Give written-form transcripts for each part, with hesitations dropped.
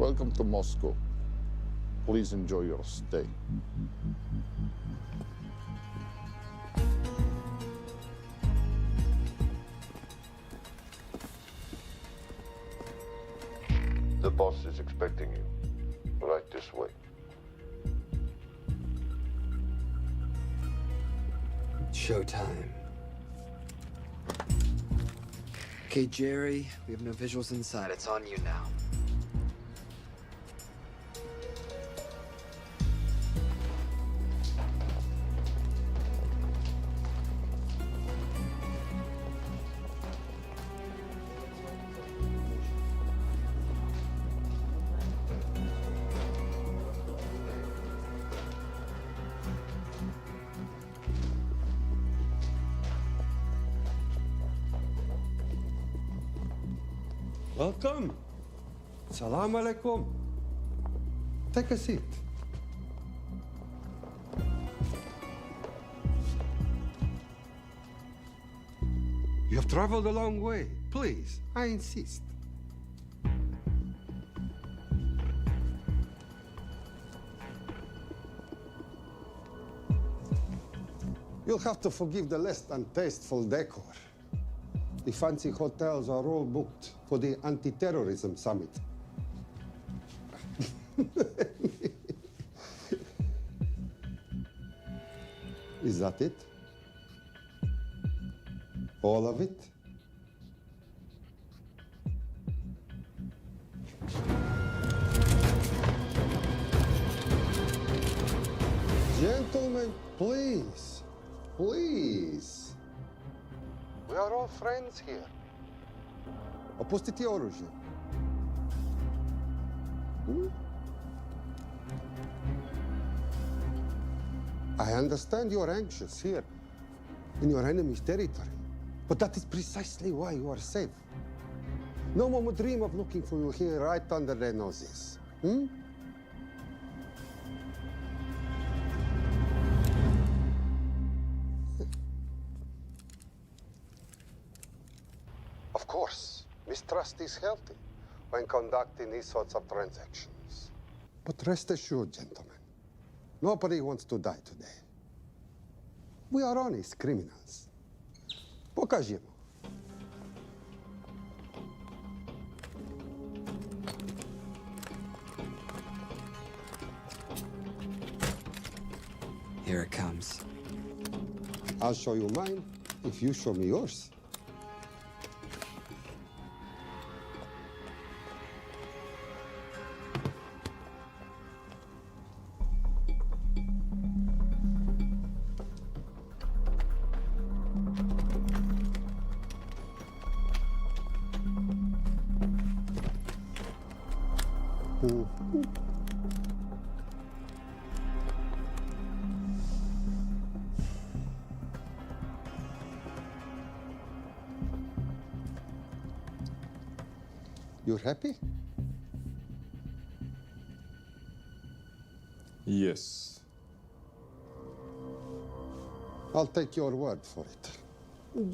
Welcome to Moscow. Please enjoy your stay. The boss is expecting you. Right this way. Showtime. Okay, Jerry, we have no visuals inside. It's on you now. Welcome. Salam alaikum. Take a seat. You have traveled a long way. Please, I insist. You'll have to forgive the less than tasteful decor. The fancy hotels are all booked for the anti-terrorism summit. Is that it? All of it? Gentlemen, please, please. We are all friends here. Opustite oružje. I understand you are anxious here, in your enemy's territory. But that is precisely why you are safe. No one would dream of looking for you here right under their noses. Of course, mistrust is healthy when conducting these sorts of transactions. But rest assured, gentlemen, nobody wants to die today. We are honest criminals. Pokażemy. Here it comes. I'll show you mine if you show me yours. You're happy? Yes. I'll take your word for it.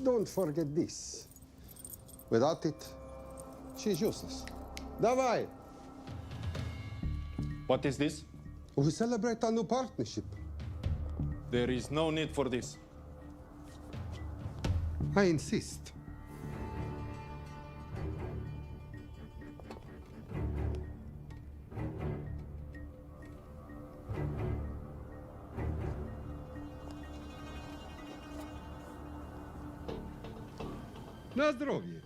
Don't forget this. Without it, she's useless. Давай! What is this? We celebrate our new partnership. There is no need for this. I insist. Na zdrowie.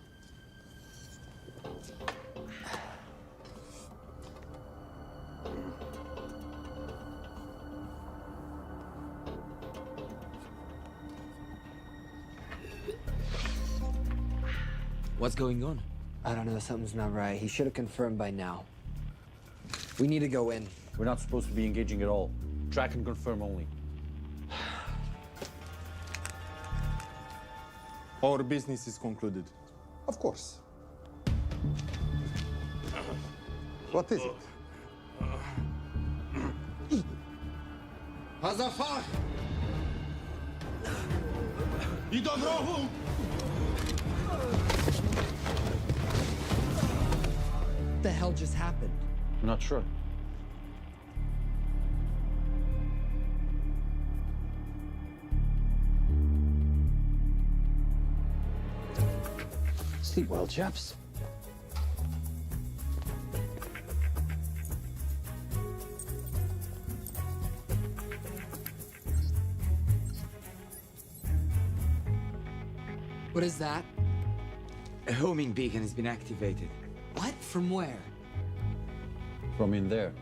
What's going on? I don't know, something's not right. He should have confirmed by now. We need to go in. We're not supposed to be engaging at all. Track and confirm only. Our business is concluded. Of course. What is it? Hazafar! I do rowu! What the hell just happened? I'm not sure. Sleep well, chaps. What is that? A homing beacon has been activated. What? From where? From in there.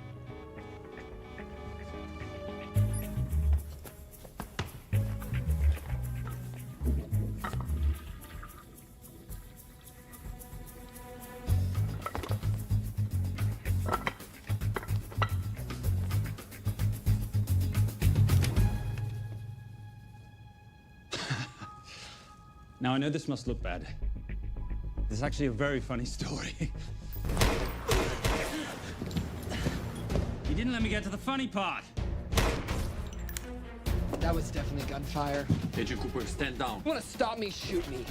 Now, I know this must look bad. This is actually a very funny story. You didn't let me get to the funny part. That was definitely gunfire. Agent Cooper, stand down. You wanna stop me, shoot me.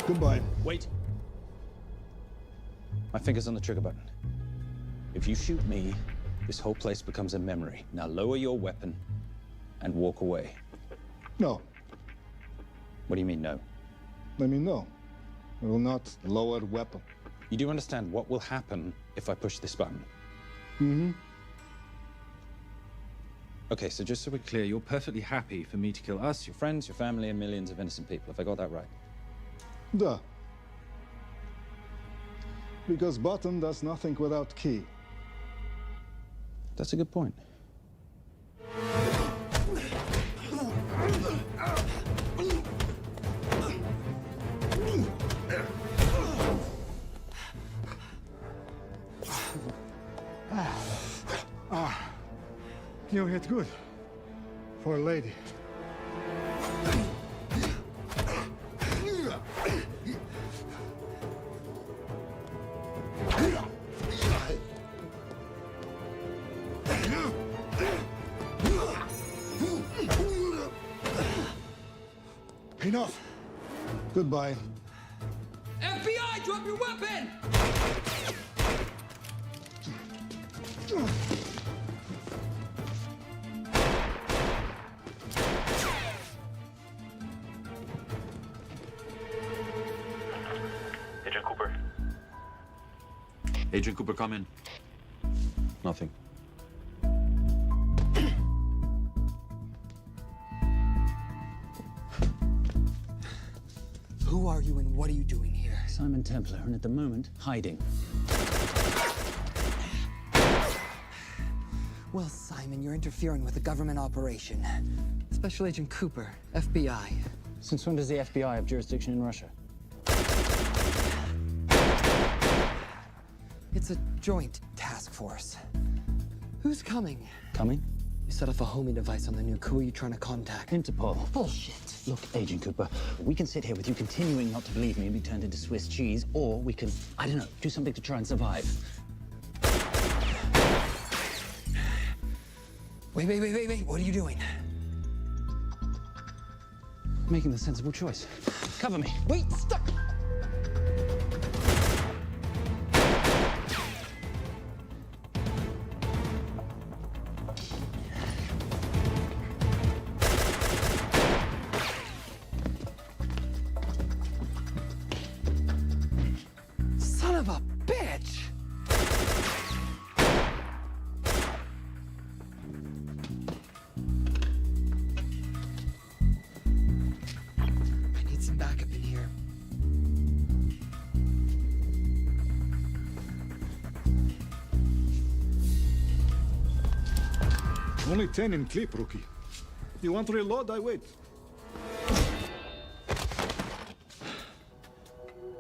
Goodbye. Wait. My finger's on the trigger button. If you shoot me, this whole place becomes a memory. Now lower your weapon and walk away. No, What do you mean, no? let me know. I will not lower weapon. You do understand what will happen if I push this button? Mm-hmm. Okay, so just so we're clear, you're perfectly happy for me to kill us, your friends, your family, and millions of innocent people. Have I got that right? Duh. Because button does nothing without key. That's a good point. You hit good. For a lady. Enough. Goodbye. FBI, drop your weapon! Agent Cooper. Agent Cooper, come in. Nothing. Who are you and what are you doing here? Simon Templar, and at the moment, hiding. Well, Simon, you're interfering with a government operation. Special Agent Cooper, FBI. Since when does the FBI have jurisdiction in Russia? It's a joint task force. Who's coming? Coming? You set off a homing device on the nuke. Who are you trying to contact? Interpol. Bullshit. Look, Agent Cooper, we can sit here with you continuing not to believe me and be turned into Swiss cheese, or we can, I don't know, do something to try and survive. Wait. What are you doing? Making the sensible choice. Cover me. Wait, stop! Son of a bitch! I need some backup in here. Only 10 in clip, rookie. You want to reload? I wait.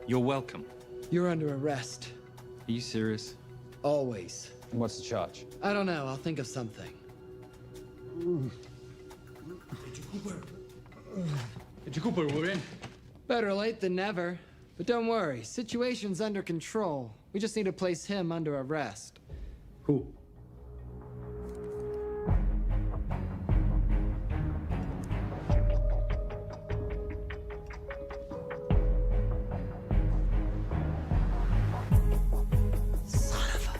You're welcome. You're under arrest. Are you serious? Always. What's the charge? I don't know. I'll think of something. Agent Cooper, we're in. Better late than never. But don't worry. Situation's under control. We just need to place him under arrest. Who? Son of a...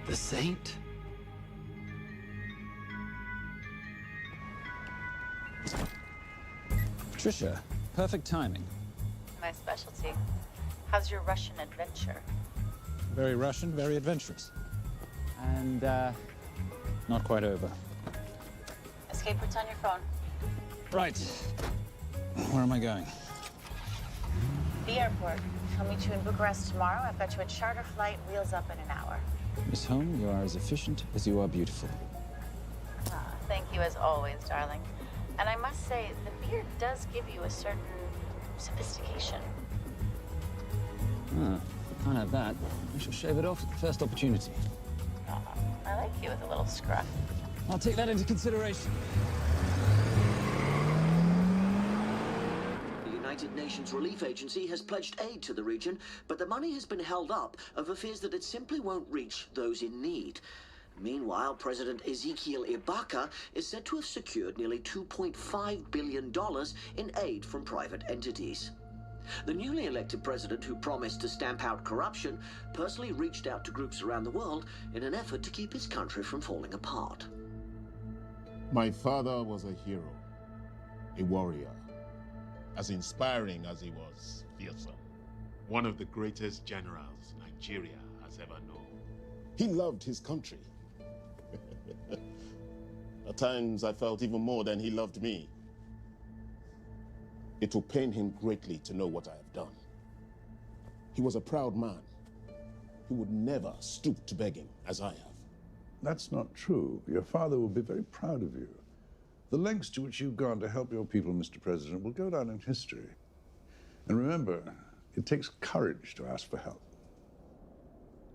The Saint? Patricia, perfect timing. My specialty. How's your Russian adventure? Very Russian, very adventurous. And, not quite over. Escape routes on your phone. Right. Where am I going? The airport. I'll meet you in Bucharest tomorrow. I've got you a charter flight, wheels up in an hour. Miss Holm, you are as efficient as you are beautiful. Thank you as always, darling. And I must say, the beard does give you a certain sophistication. Ah, can't have that. I shall shave it off at the first opportunity. I like you with a little scruff. I'll take that into consideration. The United Nations Relief Agency has pledged aid to the region, but the money has been held up over fears that it simply won't reach those in need. Meanwhile, President Ezekiel Ibaka is said to have secured nearly $2.5 billion in aid from private entities. The newly elected president, who promised to stamp out corruption, personally reached out to groups around the world in an effort to keep his country from falling apart. My father was a hero, a warrior, as inspiring as he was fearsome. One of the greatest generals Nigeria has ever known. He loved his country. At times, I felt even more than he loved me. It will pain him greatly to know what I have done. He was a proud man who would never stoop to begging as I have. That's not true. Your father will be very proud of you. The lengths to which you've gone to help your people, Mr. President, will go down in history. And remember, it takes courage to ask for help.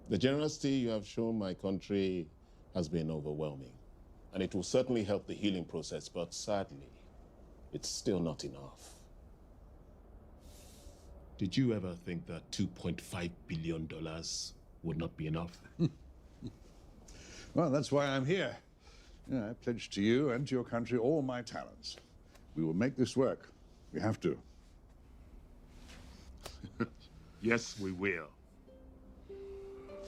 The generosity you have shown my country has been overwhelming, and it will certainly help the healing process, but sadly, it's still not enough. Did you ever think that $2.5 billion would not be enough? Well, that's why I'm here. I pledge to you and to your country all my talents. We will make this work. We have to. Yes, we will.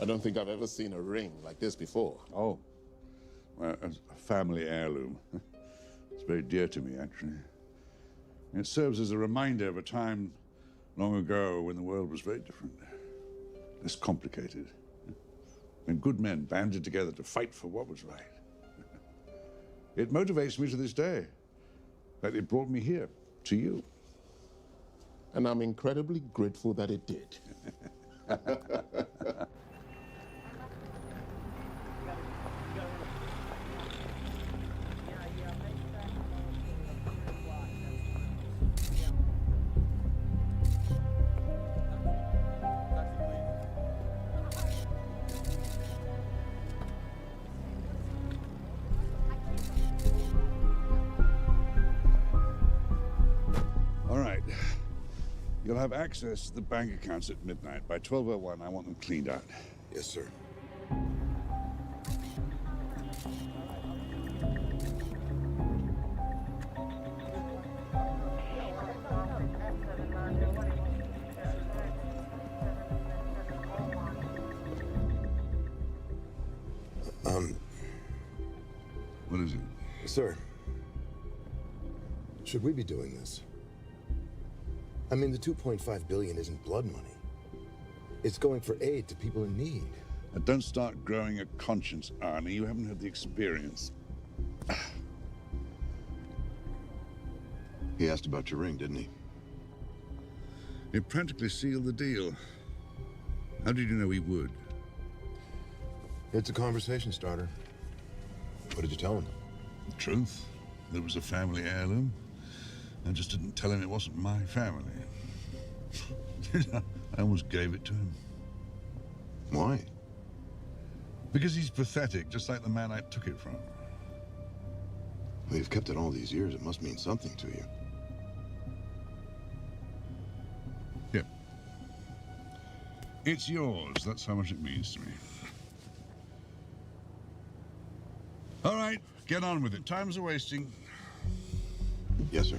I don't think I've ever seen a ring like this before. Oh, well, a family heirloom. It's very dear to me, actually. It serves as a reminder of a time long ago when the world was very different, less complicated, when good men banded together to fight for what was right. It motivates me to this day. That it brought me here, to you. And I'm incredibly grateful that it did. All right. You'll have access to the bank accounts at midnight. By 12:01, I want them cleaned out. Yes, sir. What is it? Sir, should we be doing this? I mean, the $2.5 billion isn't blood money. It's going for aid to people in need. Now, don't start growing a conscience, Arnie. You haven't had the experience. He asked about your ring, didn't he? It practically sealed the deal. How did you know he would? It's a conversation starter. What did you tell him? The truth. There was a family heirloom. I just didn't tell him it wasn't my family. I almost gave it to him. Why? Because he's pathetic, just like the man I took it from. Well, you've kept it all these years. It must mean something to you. Yep. It's yours. That's how much it means to me. All right, get on with it. Time's a-wasting. Yes, sir.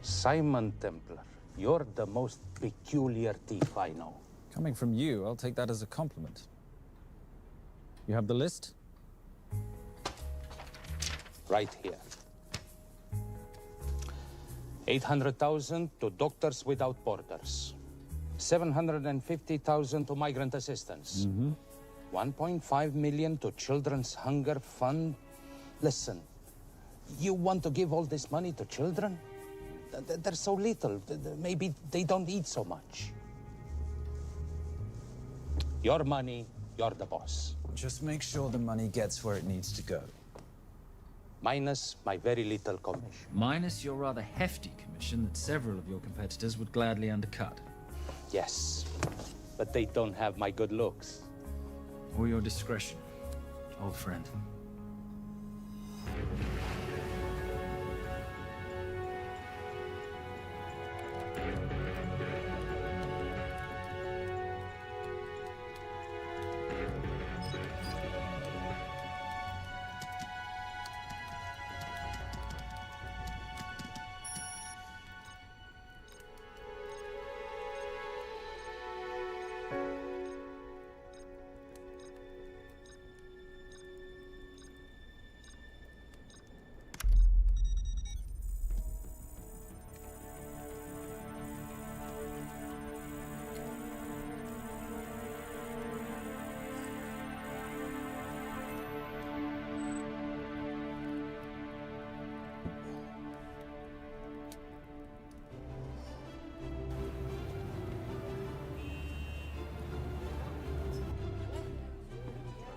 Simon Templar, you're the most peculiar thief I know. Coming from you, I'll take that as a compliment. You have the list? Right here. 800,000 to Doctors Without Borders. 750,000 to migrant assistance. 1.5 million to Children's Hunger Fund. Listen, you want to give all this money to children? They're so little. Maybe they don't eat so much. Your money, you're the boss. Just make sure the money gets where it needs to go. Minus my very little commission. Minus your rather hefty commission that several of your competitors would gladly undercut. Yes, but they don't have my good looks. Or your discretion, old friend.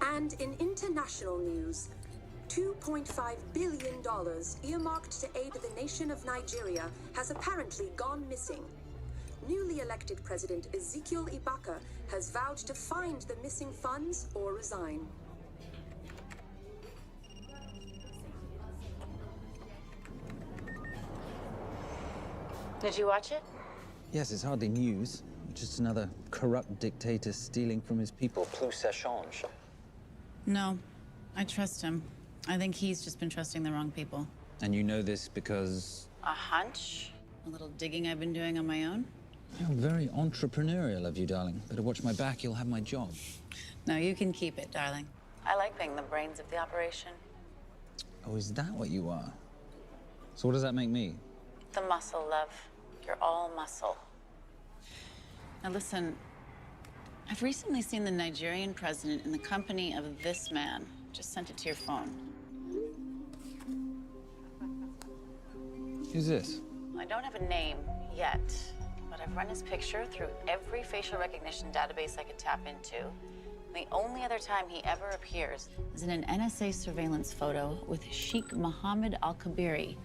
And in international news, $2.5 billion earmarked to aid the nation of Nigeria has apparently gone missing. Newly elected President Ezekiel Ibaka has vowed to find the missing funds or resign. Did you watch it? Yes, it's hardly news. Just another corrupt dictator stealing from his people. Plus ça change. No, I trust him. I think he's just been trusting the wrong people. And you know this because... A hunch? A little digging I've been doing on my own? You're very entrepreneurial of you, darling. Better watch my back, you'll have my job. No, you can keep it, darling. I like being the brains of the operation. Oh, is that what you are? So what does that make me? The muscle, love. You're all muscle. Now listen, I've recently seen the Nigerian president in the company of this man. Just sent it to your phone. Who's this? I don't have a name yet, but I've run his picture through every facial recognition database I could tap into. The only other time he ever appears is in an NSA surveillance photo with Sheikh Mohammed Al-Kabiri,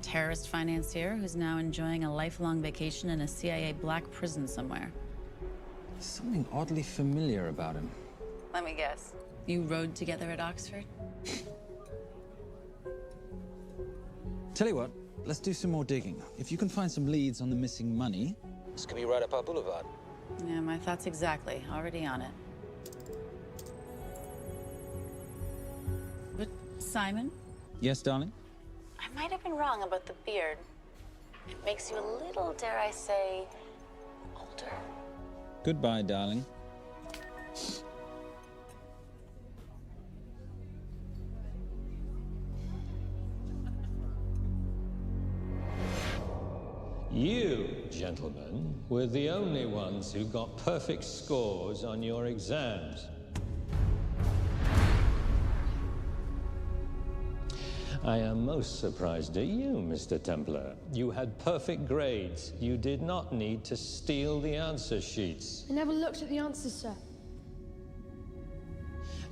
terrorist financier who's now enjoying a lifelong vacation in a CIA black prison somewhere. There's something oddly familiar about him. Let me guess. You rode together at Oxford? Tell you what, let's do some more digging. If you can find some leads on the missing money, this could be right up our boulevard. Yeah, my thoughts exactly. Already on it. Simon? Yes, darling? I might have been wrong about the beard. It makes you a little, dare I say, older. Goodbye, darling. You, gentlemen, were the only ones who got perfect scores on your exams. I am most surprised at you, Mr. Templar. You had perfect grades. You did not need to steal the answer sheets. I never looked at the answers, sir.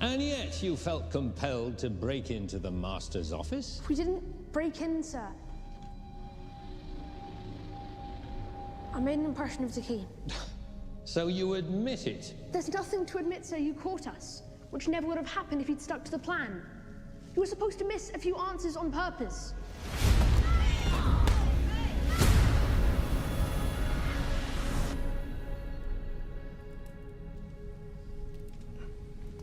And yet you felt compelled to break into the master's office? We didn't break in, sir. I made an impression of the key. So you admit it? There's nothing to admit, sir. You caught us, which never would have happened if you'd stuck to the plan. You were supposed to miss a few answers on purpose.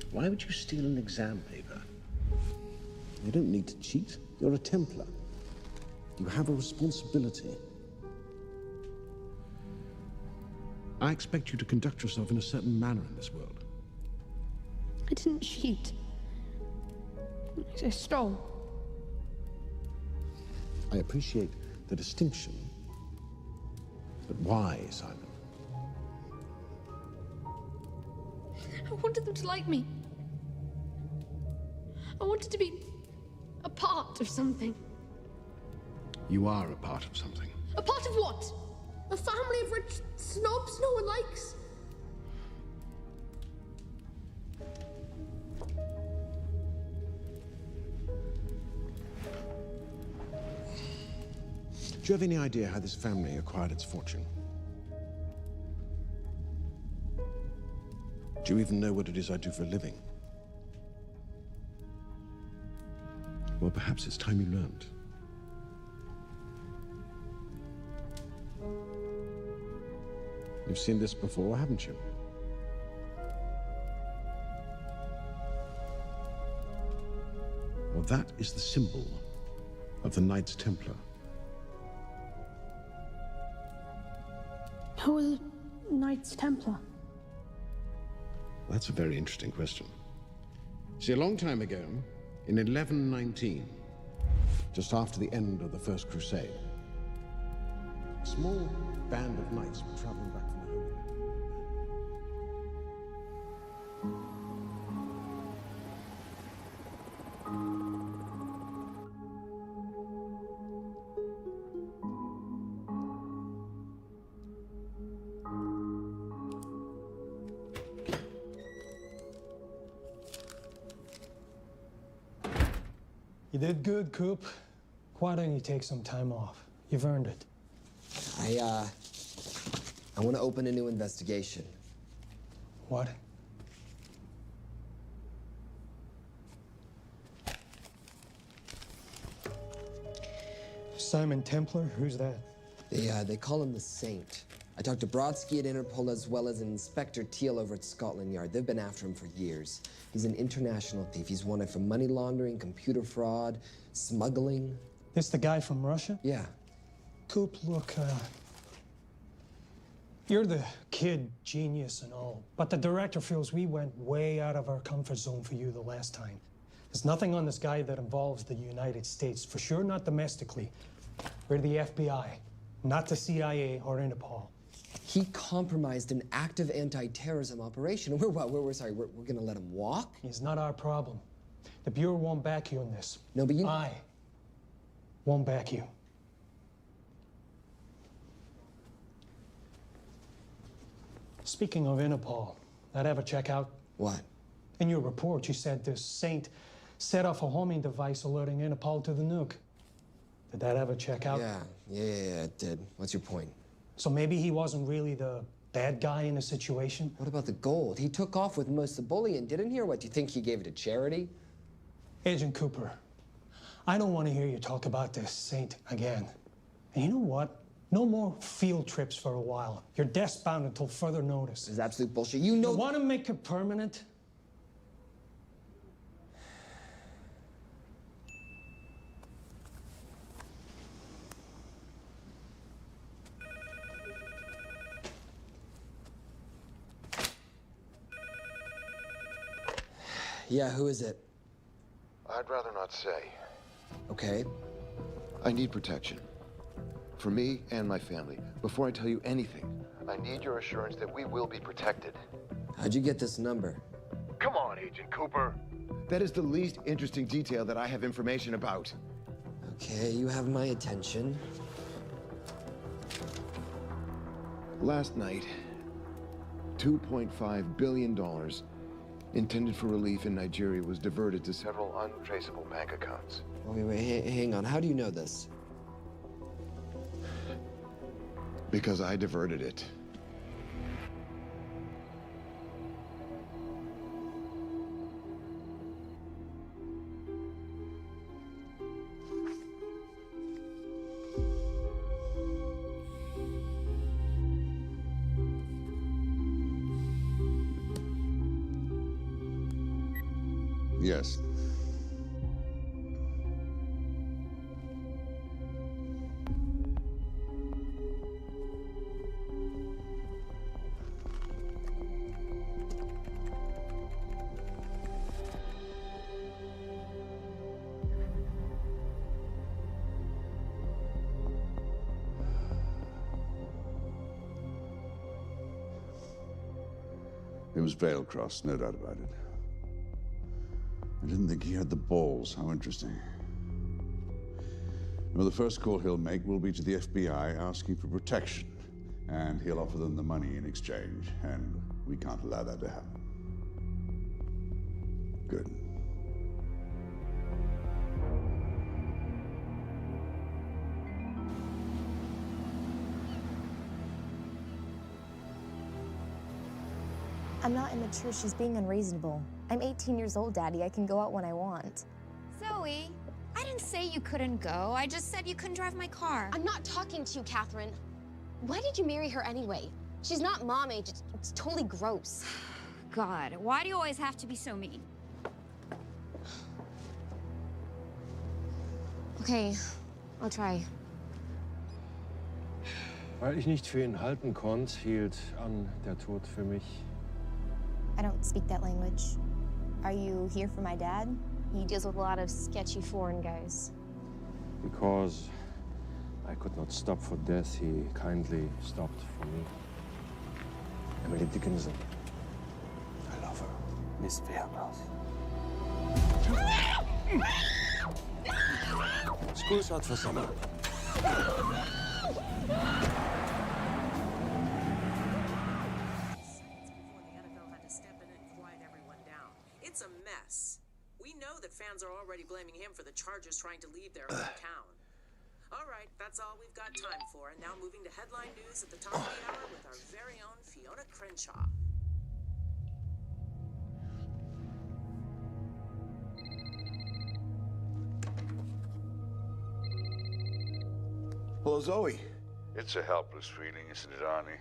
Why would you steal an exam paper? You don't need to cheat. You're a Templar. You have a responsibility. I expect you to conduct yourself in a certain manner in this world. I didn't cheat. I stole. I appreciate the distinction. But why, Simon? I wanted them to like me. I wanted to be a part of something. You are a part of something. A part of what? A family of rich snobs no one likes? Do you have any idea how this family acquired its fortune? Do you even know what it is I do for a living? Well, perhaps it's time you learned. You've seen this before, haven't you? Well, that is the symbol of the Knights Templar. Who are the Knights Templar? That's a very interesting question. See, a long time ago, in 1119, just after the end of the First Crusade, a small band of knights were traveling back from the Holy Land. You did good, Coop. Why don't you take some time off? You've earned it. I want to open a new investigation. What? Simon Templar? Who's that? They call him the Saint. I talked to Brodsky at Interpol as well as Inspector Teal over at Scotland Yard. They've been after him for years. He's an international thief. He's wanted for money laundering, computer fraud, smuggling. This the guy from Russia? Yeah. Coop, look, you're the kid genius and all, but the director feels we went way out of our comfort zone for you the last time. There's nothing on this guy that involves the United States, for sure not domestically. We're the FBI, not the CIA or Interpol. He compromised an active anti-terrorism operation. We're gonna let him walk? It's not our problem. The Bureau won't back you on this. No, but I won't back you. Speaking of Interpol, that ever check out? What? In your report, you said this Saint set off a homing device alerting Interpol to the nuke. Did that ever check out? Yeah, it did. What's your point? So maybe he wasn't really the bad guy in the situation? What about the gold? He took off with most of the bullion, didn't he? Or what, do you think he gave it to charity? Agent Cooper, I don't want to hear you talk about this Saint again. And you know what? No more field trips for a while. You're desk-bound until further notice. This is absolute bullshit. You know... You want to make it permanent? Yeah, who is it? I'd rather not say. Okay. I need protection. For me and my family. Before I tell you anything, I need your assurance that we will be protected. How'd you get this number? Come on, Agent Cooper. That is the least interesting detail that I have information about. Okay, you have my attention. Last night, $2.5 billion intended for relief in Nigeria was diverted to several untraceable bank accounts. Wait, hang on. How do you know this? Because I diverted it. Yes. It was Veilcross, no doubt about it. I didn't think he had the balls. How interesting. Well, the first call he'll make will be to the FBI asking for protection. And he'll offer them the money in exchange. And we can't allow that to happen. Good. I'm not immature. She's being unreasonable. I'm 18 years old, Daddy. I can go out when I want. Zoe, I didn't say you couldn't go. I just said you couldn't drive my car. I'm not talking to you, Catherine. Why did you marry her anyway? She's not mom age. It's totally gross. God, why do you always have to be so mean? Okay, I'll try. Weil ich nicht für ihn halten konnte, hielt an der Tod für mich. I don't speak that language. Are you here for my dad? He deals with a lot of sketcy foreign guys. Because I could not stop for death, he kindly stopped for me. Emily Dickinson. I love her. Miss Fairmouth. School's out for summer. It's a mess. We know that fans are already blaming him for the Chargers trying to leave their hometown. All right, that's all we've got time for. And now moving to headline news at the top of the hour with our very own Fiona Crenshaw. Hello, Zoe. It's a helpless feeling, isn't it, Arnie?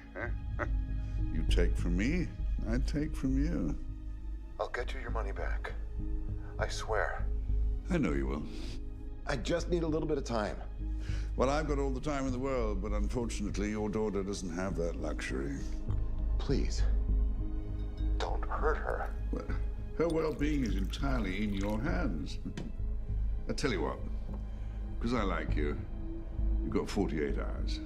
Huh? You take from me, I take from you. I'll get you your money back. I swear. I know you will. I just need a little bit of time. Well, I've got all the time in the world, but unfortunately, your daughter doesn't have that luxury. Please, don't hurt her. Well, her well-being is entirely in your hands. I tell you what, because I like you, you've got 48 hours.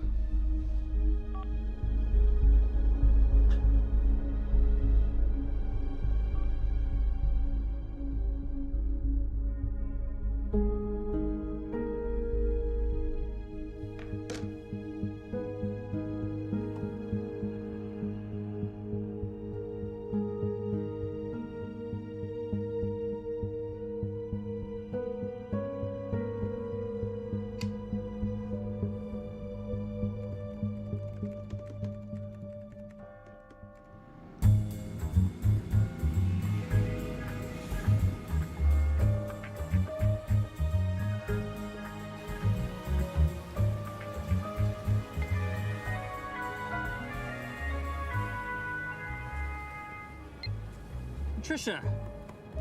Trisha,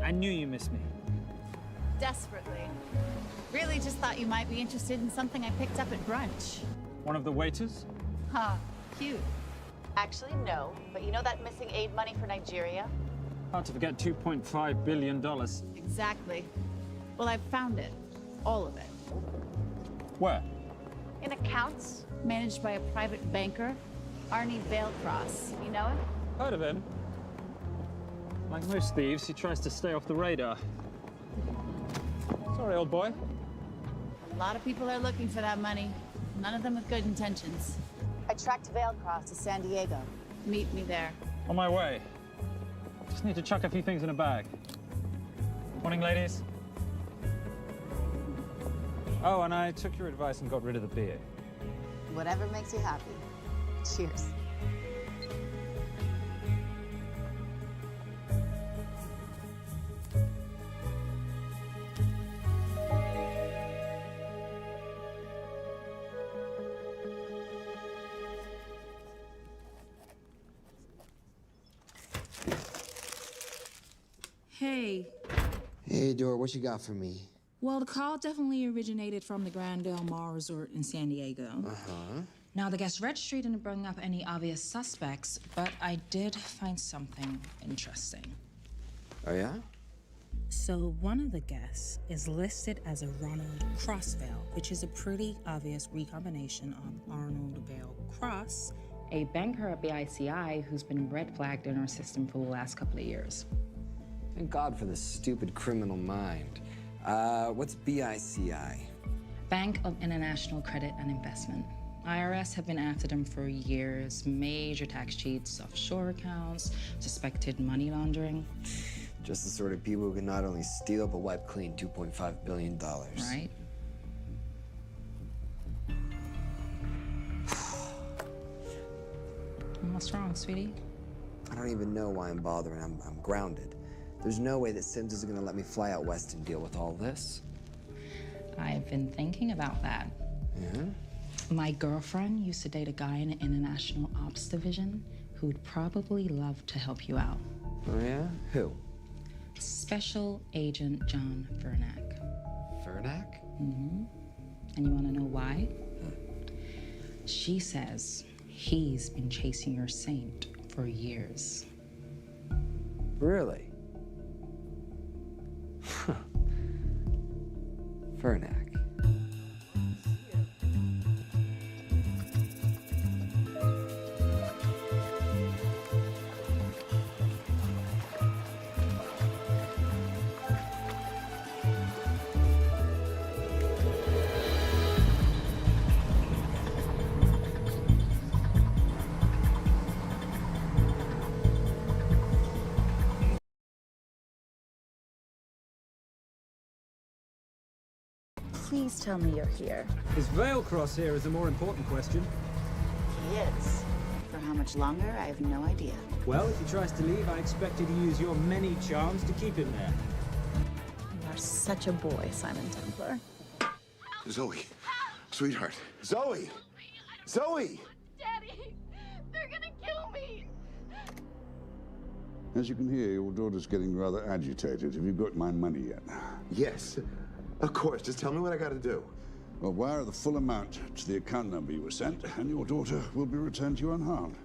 I knew you missed me. Desperately. Really just thought you might be interested in something I picked up at brunch. One of the waiters? Huh, cute. Actually, no. But you know that missing aid money for Nigeria? Hard to forget $2.5 billion. Exactly. Well, I've found it. All of it. Where? In accounts managed by a private banker, Arnie Vailcross. You know him? Heard of him? Like most thieves, he tries to stay off the radar. Sorry, old boy. A lot of people are looking for that money. None of them with good intentions. I tracked Vailcross to San Diego. Meet me there. On my way. Just need to chuck a few things in a bag. Morning, ladies. Oh, and I took your advice and got rid of the beer. Whatever makes you happy. Cheers. Hey. Hey, Dora, what you got for me? Well, the call definitely originated from the Grand Del Mar Resort in San Diego. Uh-huh. Now, the guest registry didn't bring up any obvious suspects, but I did find something interesting. Oh, yeah? So one of the guests is listed as a Ronald Crossvale, which is a pretty obvious recombination of Arnold Vale Cross, a banker at BICI who's been red flagged in our system for the last couple of years. Thank God for this stupid criminal mind. What's BICI? Bank of International Credit and Investment. IRS have been after them for years. Major tax cheats, offshore accounts, suspected money laundering. Just the sort of people who can not only steal but wipe clean $2.5 billion. Right. What's wrong, sweetie? I don't even know why I'm bothering. I'm grounded. There's no way that Sims is gonna let me fly out west and deal with all this. I've been thinking about that. Yeah? My girlfriend used to date a guy in the International Ops Division who'd probably love to help you out. Oh, yeah? Who? Special Agent John Vernack. Vernack? Mm-hmm. And you want to know why? She says he's been chasing your saint for years. Really? Vernack. Please tell me you're here. Is Vailcross here is a more important question. He is. For how much longer, I have no idea. Well, if he tries to leave, I expect you to use your many charms to keep him there. You are such a boy, Simon Templar. Zoe, sweetheart. Zoe! Zoe! Daddy, they're gonna kill me. As you can hear, your daughter's getting rather agitated. Have you got my money yet? Yes, of course. Just tell me what I gotta do. Well, wire the full amount to the account number you were sent, and your daughter will be returned to you unharmed.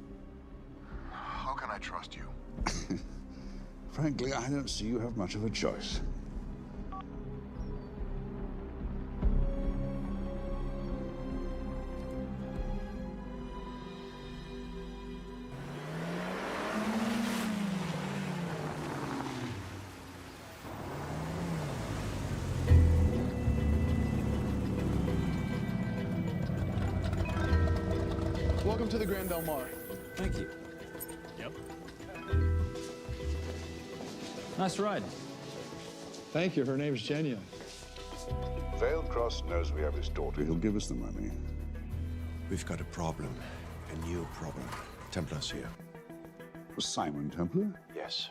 How can I trust you? Frankly, I don't see you have much of a choice. Welcome to the Grand Del Mar. Thank you. Yep. Nice ride. Thank you. Her name's Genya. Vailcross knows we have his daughter. He'll give us the money. We've got a problem. A new problem. Templar's here. Was Simon Templar? Yes.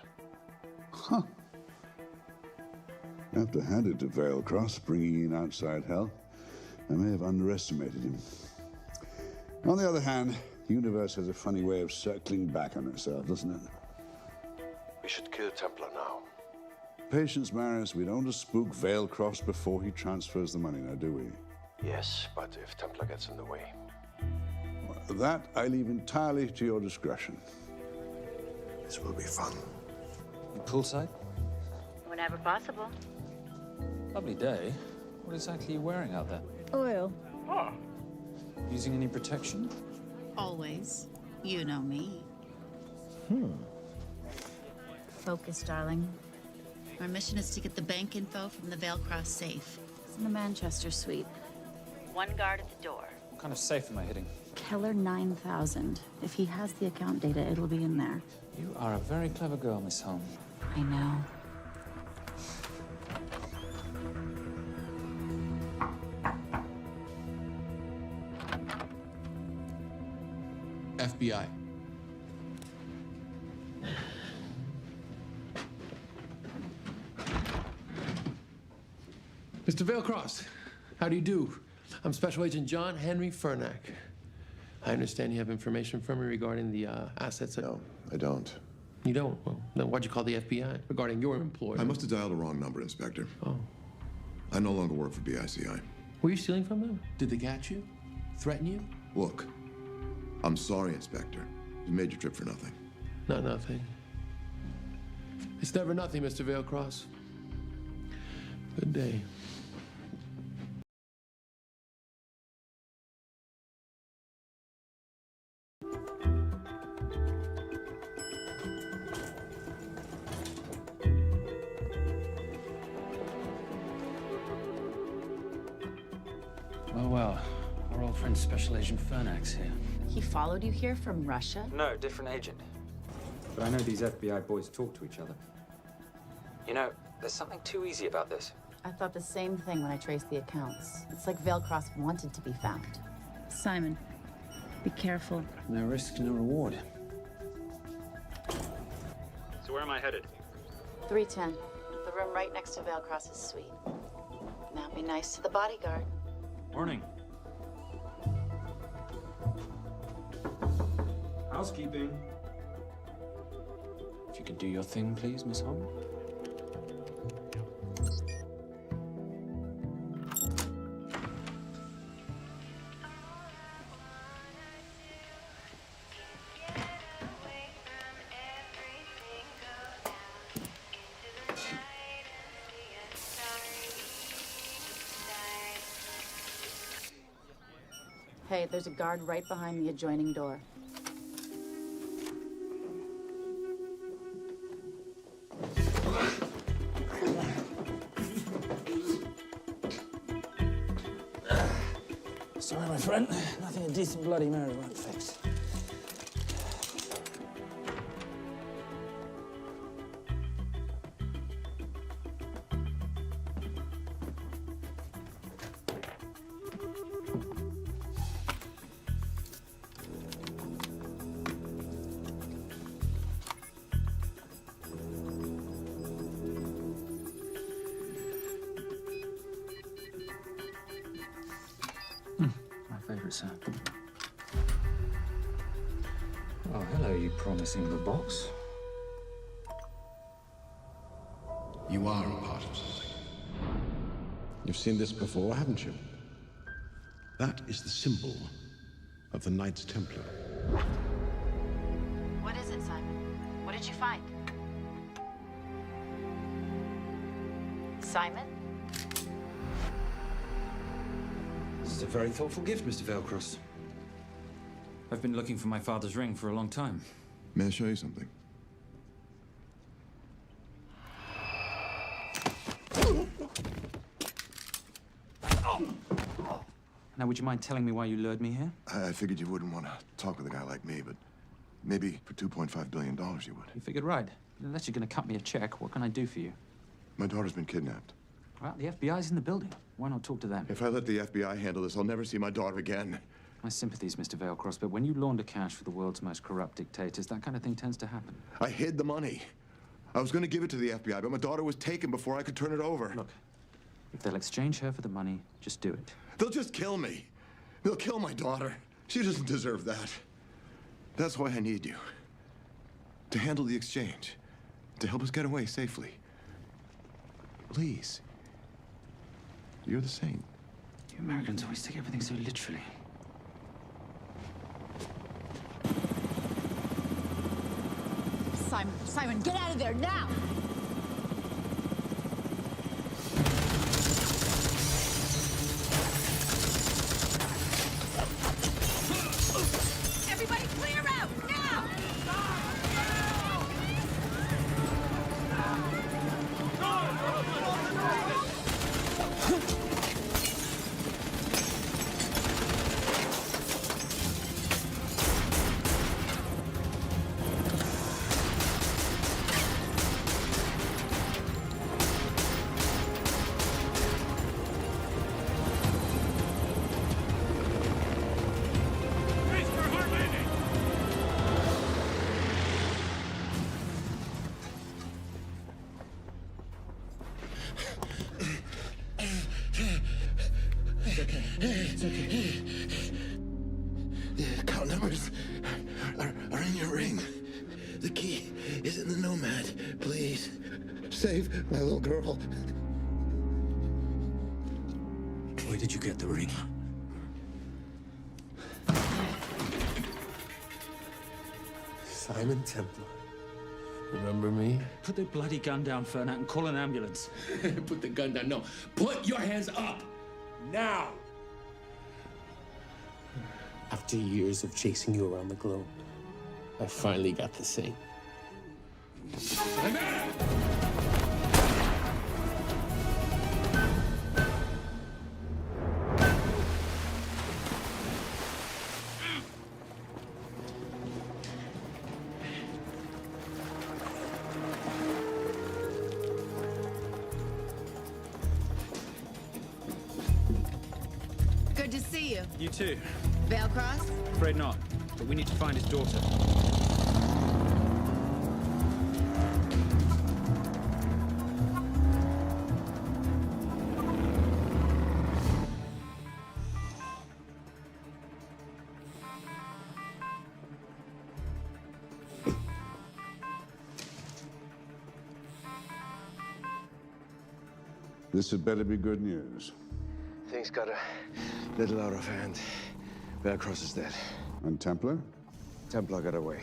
Huh. I have to hand it to Vailcross, bringing in outside help. I may have underestimated him. On the other hand, the universe has a funny way of circling back on itself, doesn't it? We should kill Templar now. Patience, Maris. We don't want to spook Vailcross before he transfers the money, now, do we? Yes, but if Templar gets in the way. Well, that I leave entirely to your discretion. This will be fun. Poolside? Whenever possible. Lovely day. What exactly are you wearing out there? Oil. Using any protection? Always. You know me. Focus, darling. Our mission is to get the bank info from the Vale Cross safe. It's in the Manchester suite. One guard at the door. What kind of safe am I hitting? Keller 9000. If he has the account data, it'll be in there. You are a very clever girl, Miss Holm. I know. FBI. Mr. Vailcross, how do you do? I'm Special Agent John Henry Fernack. I understand you have information from me regarding the assets. No, I don't. You don't? Well, then why'd you call the FBI regarding your employer? I must have dialed the wrong number, Inspector. Oh. I no longer work for BICI. Were you stealing from them? Did they catch you? Threaten you? Look, I'm sorry, Inspector. You made your trip for nothing. Not nothing. It's never nothing, Mr. Vailcross. Good day. Well, our old friend Special Agent Fernack's here. He followed you here from Russia? No, different agent. But I know these FBI boys talk to each other. You know, there's something too easy about this. I thought the same thing when I traced the accounts. It's like Vailcross wanted to be found. Simon, be careful. No risk, no reward. So where am I headed? 310. The room right next to Vailcross's suite. Now be nice to the bodyguard. Morning. Housekeeping. If you could do your thing, please, Miss Holm. Hey, there's a guard right behind the adjoining door. Sorry, my friend. Nothing a decent Bloody Mary won't fix. Sound. Oh, hello, you promising the box. You are a part of something. You've seen this before, haven't you? That is the symbol of the Knights Templar. What is it, Simon? What did you find? Simon? This is a very thoughtful gift, Mr. Vailcross. I've been looking for my father's ring for a long time. May I show you something? Now, would you mind telling me why you lured me here? I figured you wouldn't want to talk with a guy like me, but maybe for $2.5 billion you would. You figured right. Unless you're going to cut me a check, what can I do for you? My daughter's been kidnapped. Well, the FBI's in the building. Why not talk to them? If I let the FBI handle this, I'll never see my daughter again. My sympathies, Mr. Vailcross, but when you launder cash for the world's most corrupt dictators, that kind of thing tends to happen. I hid the money. I was going to give it to the FBI, but my daughter was taken before I could turn it over. Look, if they'll exchange her for the money, just do it. They'll just kill me. They'll kill my daughter. She doesn't deserve that. That's why I need you. To handle the exchange. To help us get away safely. Please. You're the saint. You Americans always take everything so literally. Simon, get out of there now! Everybody clear out, now! It's okay. The account numbers are in your ring. The key is in the Nomad. Please, save my little girl. Where did you get the ring? Simon Templar. Remember me? Put the bloody gun down, Fernand, and call an ambulance. Put the gun down. No. Put your hands up. Now. After years of chasing you around the globe, I finally got the same. Good to see you. You too. Vale Cross? Afraid not, but we need to find his daughter. This had better be good news. Things got a little out of hand. Velcross is dead. And Templar? Templar got away.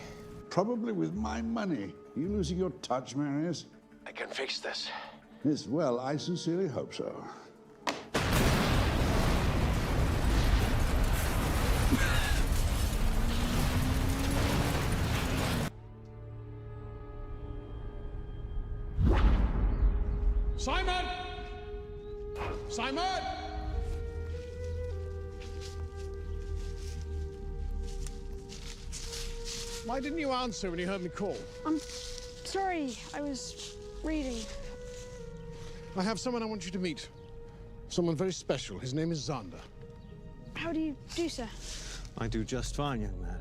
Probably with my money. Are you losing your touch, Marius? I can fix this. Yes, well, I sincerely hope so. Simon! Simon! Why didn't you answer when you heard me call? I'm sorry, I was reading. I have someone I want you to meet. Someone very special. His name is Zander. How do you do, sir? I do just fine, young man.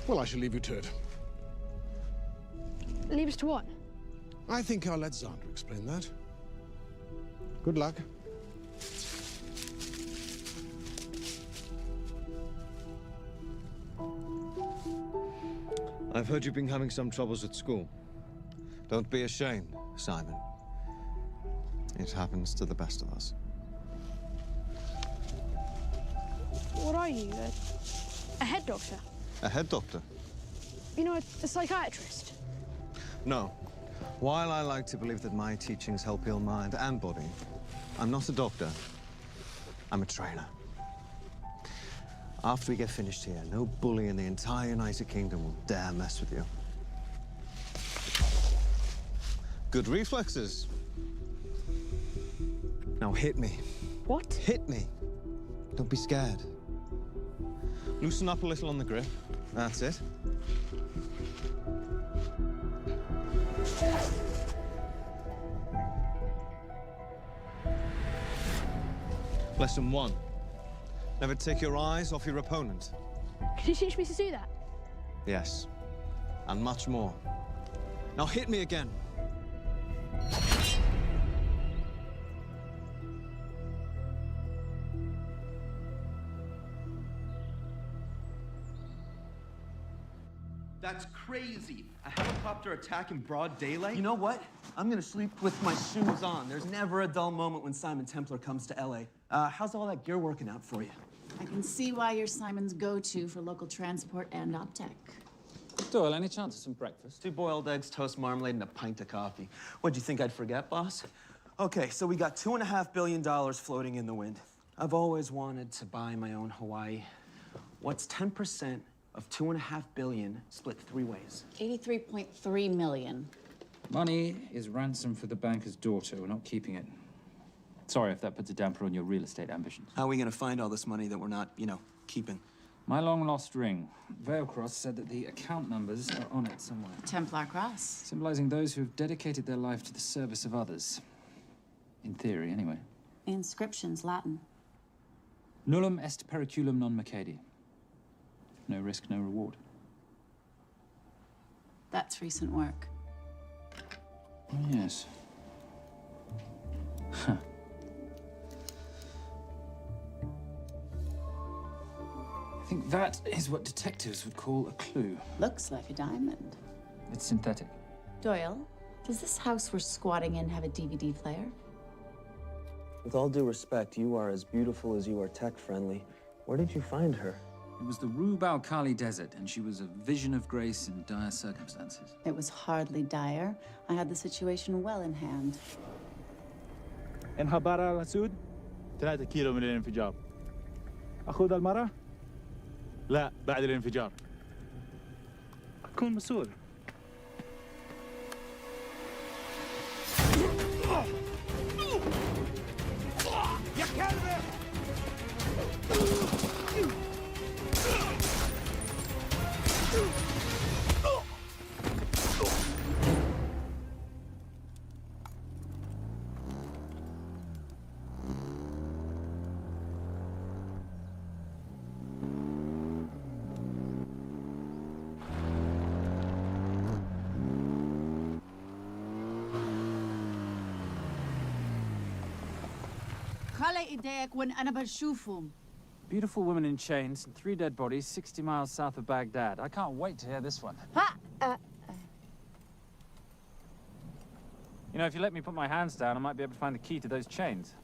Well, I shall leave you to it. Leave us to what? I think I'll let Zander explain that. Good luck. I've heard you've been having some troubles at school. Don't be ashamed, Simon. It happens to the best of us. What are you? A head doctor? A head doctor? You know, a psychiatrist? No. While I like to believe that my teachings help heal mind and body, I'm not a doctor. I'm a trainer. After we get finished here, no bully in the entire United Kingdom will dare mess with you. Good reflexes. Now hit me. What? Hit me. Don't be scared. Loosen up a little on the grip. That's it. Lesson 1. Never take your eyes off your opponent. Can you teach me to do that? Yes. And much more. Now hit me again. That's crazy. A helicopter attack in broad daylight? You know what? I'm gonna sleep with my shoes on. There's never a dull moment when Simon Templar comes to LA. How's all that gear working out for you? I can see why you're Simon's go-to for local transport and optech. Doyle, any chance of some breakfast? 2 boiled eggs, toast, marmalade, and a pint of coffee. What'd you think I'd forget, boss? Okay, so we got $2.5 billion floating in the wind. I've always wanted to buy my own Hawaii. What's 10% of $2.5 billion split 3 ways? 83.3 million. Money is ransom for the banker's daughter. We're not keeping it. Sorry if that puts a damper on your real estate ambitions. How are we gonna find all this money that we're not, keeping? My long-lost ring. Veilcross said that the account numbers are on it somewhere. Templar Cross. Symbolizing those who have dedicated their life to the service of others. In theory, anyway. The inscription's Latin. Nullum est periculum non mercedi. No risk, no reward. That's recent work. Oh, yes. Huh. I think that is what detectives would call a clue. Looks like a diamond. It's synthetic. Doyle, does this house we're squatting in have a DVD player? With all due respect, you are as beautiful as you are tech-friendly. Where did you find her? It was the Rub al-Khali Desert, and she was a vision of grace in dire circumstances. It was hardly dire. I had the situation well in hand. انخبر على سود 3 كيلو من الانفجار. أخذ المرة؟ لا بعد الانفجار. أكون مسؤول. يا كلبة! خلي ايديك وين أنا بشوفهم. Beautiful woman in chains and 3 dead bodies 60 miles south of Baghdad. I can't wait to hear this one. You know, if you let me put my hands down, I might be able to find the key to those chains.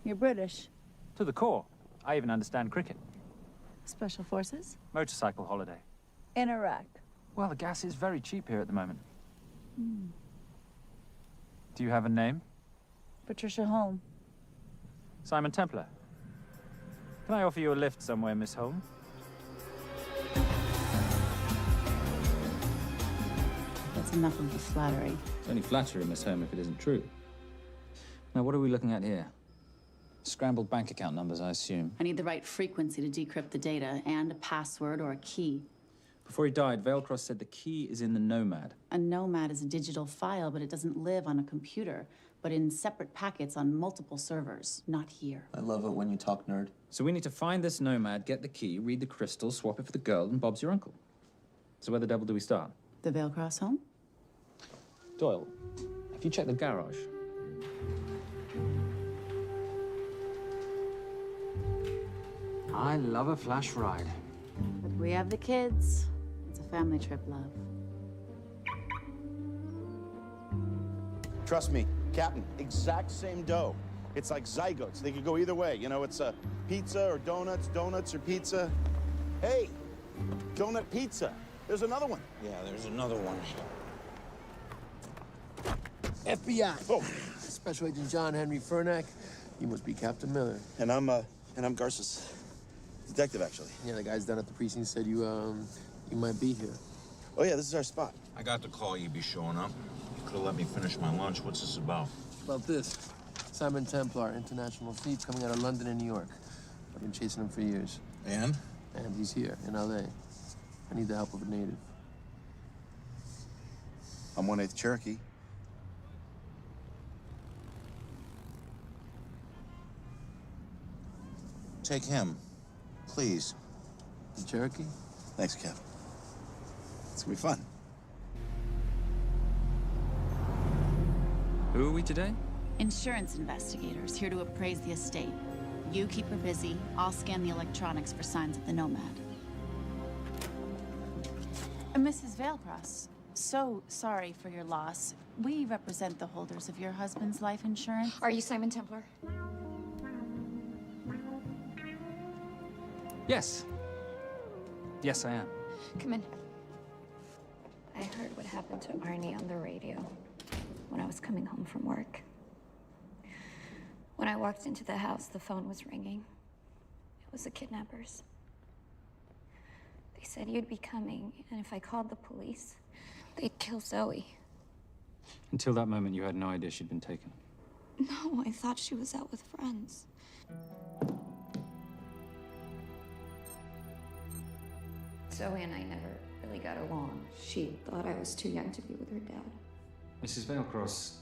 You're British. To the core. I even understand cricket. Special Forces? Motorcycle holiday. In Iraq. Well, the gas is very cheap here at the moment. Do you have a name? Patricia Holm. Simon Templar. Can I offer you a lift somewhere, Miss Holm? That's enough of the flattery. It's only flattery, Miss Holm, if it isn't true. Now, what are we looking at here? Scrambled bank account numbers, I assume. I need the right frequency to decrypt the data and a password or a key. Before he died, Veilcross said the key is in the Nomad. A Nomad is a digital file, but it doesn't live on a computer, but in separate packets on multiple servers, not here. I love it when you talk nerd. So we need to find this Nomad, get the key, read the crystal, swap it for the girl, and Bob's your uncle. So where the devil do we start? The Veilcross home? Doyle, have you checked the garage? I love a flash ride. But we have the kids. It's a family trip, love. Trust me, Captain, exact same dough. It's like zygotes. They could go either way. You know, it's pizza or donuts, donuts or pizza. Hey, donut pizza. There's another one. Yeah, there's another one. FBI. Oh. Special Agent John Henry Furnack. You must be Captain Miller. And I'm Garces. Detective, actually. Yeah, the guys down at the precinct said you might be here. Oh, yeah, this is our spot. I got the call you'd be showing up. You could have let me finish my lunch. What's this about? About this. Simon Templar, international thief coming out of London and New York. I've been chasing him for years. And? And he's here, in L.A. I need the help of a native. I'm 1/8 Cherokee. Take him, please. The Cherokee? Thanks, Cap. It's gonna be fun. Who are we today? Insurance investigators here to appraise the estate. You keep her busy. I'll scan the electronics for signs of the Nomad. Mrs. Veilcross, so sorry for your loss. We represent the holders of your husband's life insurance. Are you Simon Templar? Yes. Yes, I am. Come in. I heard what happened to Arnie on the radio when I was coming home from work. When I walked into the house, the phone was ringing. It was the kidnappers. They said you'd be coming, and if I called the police, they'd kill Zoe. Until that moment, you had no idea she'd been taken. No, I thought she was out with friends. Zoe and I never really got along. She thought I was too young to be with her dad. Mrs. Veilcross,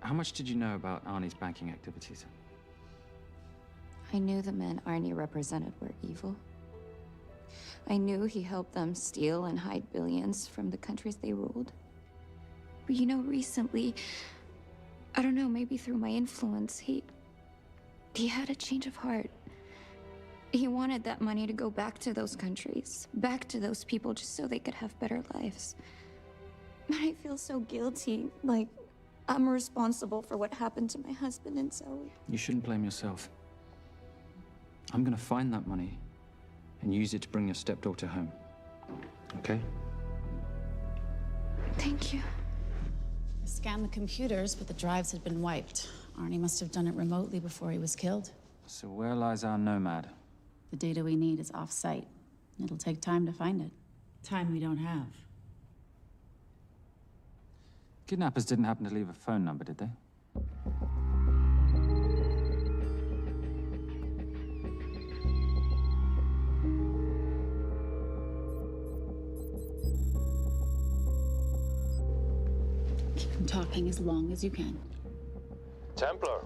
how much did you know about Arnie's banking activities? I knew the men Arnie represented were evil. I knew he helped them steal and hide billions from the countries they ruled. But you know, recently, I don't know, maybe through my influence, he had a change of heart. He wanted that money to go back to those countries, back to those people, just so they could have better lives. But I feel so guilty, like I'm responsible for what happened to my husband and Zoe. You shouldn't blame yourself. I'm gonna find that money and use it to bring your stepdaughter home. Okay? Thank you. I scanned the computers, but the drives had been wiped. Arnie must have done it remotely before he was killed. So where lies our nomad? The data we need is off-site. It'll take time to find it. Time we don't have. Kidnappers didn't happen to leave a phone number, did they? Keep them talking as long as you can. Templar.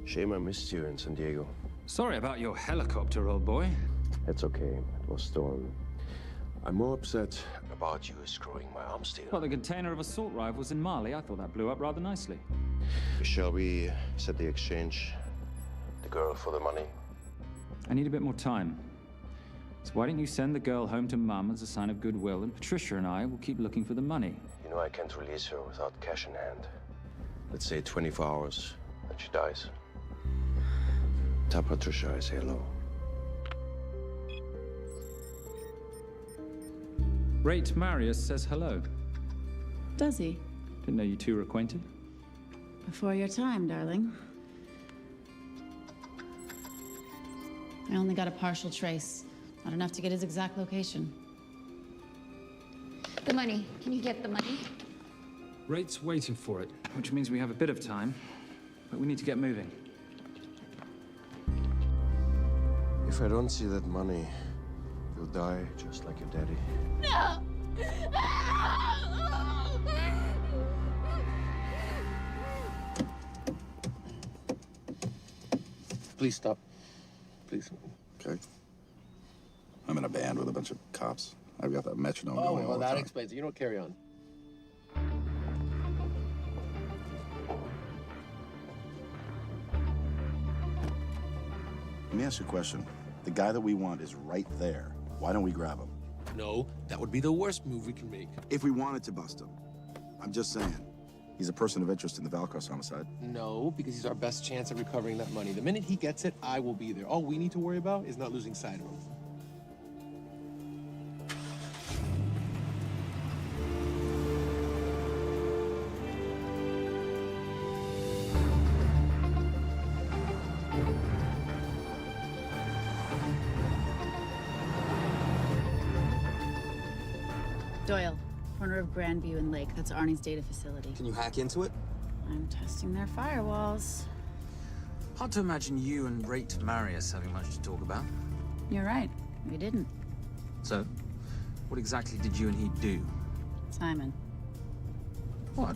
Shame I missed you in San Diego. Sorry about your helicopter, old boy. It's okay. It was stolen. I'm more upset about you screwing my arms deal. Well, the container of assault rifles in Mali, I thought that blew up rather nicely. Shall we set the exchange? The girl for the money? I need a bit more time. So why don't you send the girl home to Mum as a sign of goodwill, and Patricia and I will keep looking for the money. You know I can't release her without cash in hand. Let's say 24 hours, then she dies. Tell Patricia I say hello. Rate Marius says hello. Does he? Didn't know you two were acquainted. Before your time, darling. I only got a partial trace. Not enough to get his exact location. The money. Can you get the money? Rate's waiting for it, which means we have a bit of time, but we need to get moving. If I don't see that money, you'll die just like your daddy. No! Please stop. Please. Okay. I'm in a band with a bunch of cops. I've got that metronome going all well, the that time. explains it. You don't carry on. Let me ask you a question. The guy that we want is right there. Why don't we grab him? No, that would be the worst move we can make. If we wanted to bust him. I'm just saying. He's a person of interest in the Veilcross homicide. No, because he's our best chance at recovering that money. The minute he gets it, I will be there. All we need to worry about is not losing sight of him. Doyle, corner of Grandview and Lake. That's Arnie's data facility. Can you hack into it? I'm testing their firewalls. Hard to imagine you and Rate Marius having much to talk about. You're right. We didn't. So, what exactly did you and he do? Simon. What?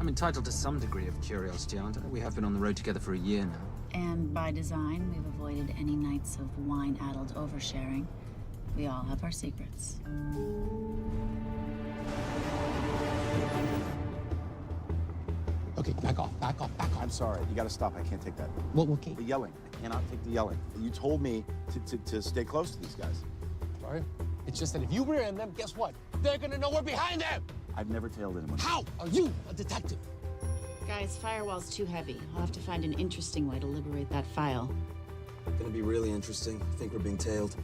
I'm entitled to some degree of curiosity, aren't I? We have been on the road together for a year now. And by design, we've avoided any nights of wine-addled oversharing. We all have our secrets. Okay, back off, back off, back off. I'm sorry. You gotta stop. I can't take that. Well, okay. The yelling. I cannot take the yelling. You told me to stay close to these guys. Sorry. It's just that if you rear end them, guess what? They're gonna know we're behind them! I've never tailed anyone. How are you a detective? Guys, firewall's too heavy. I'll have to find an interesting way to liberate that file. Gonna be really interesting. I think we're being tailed.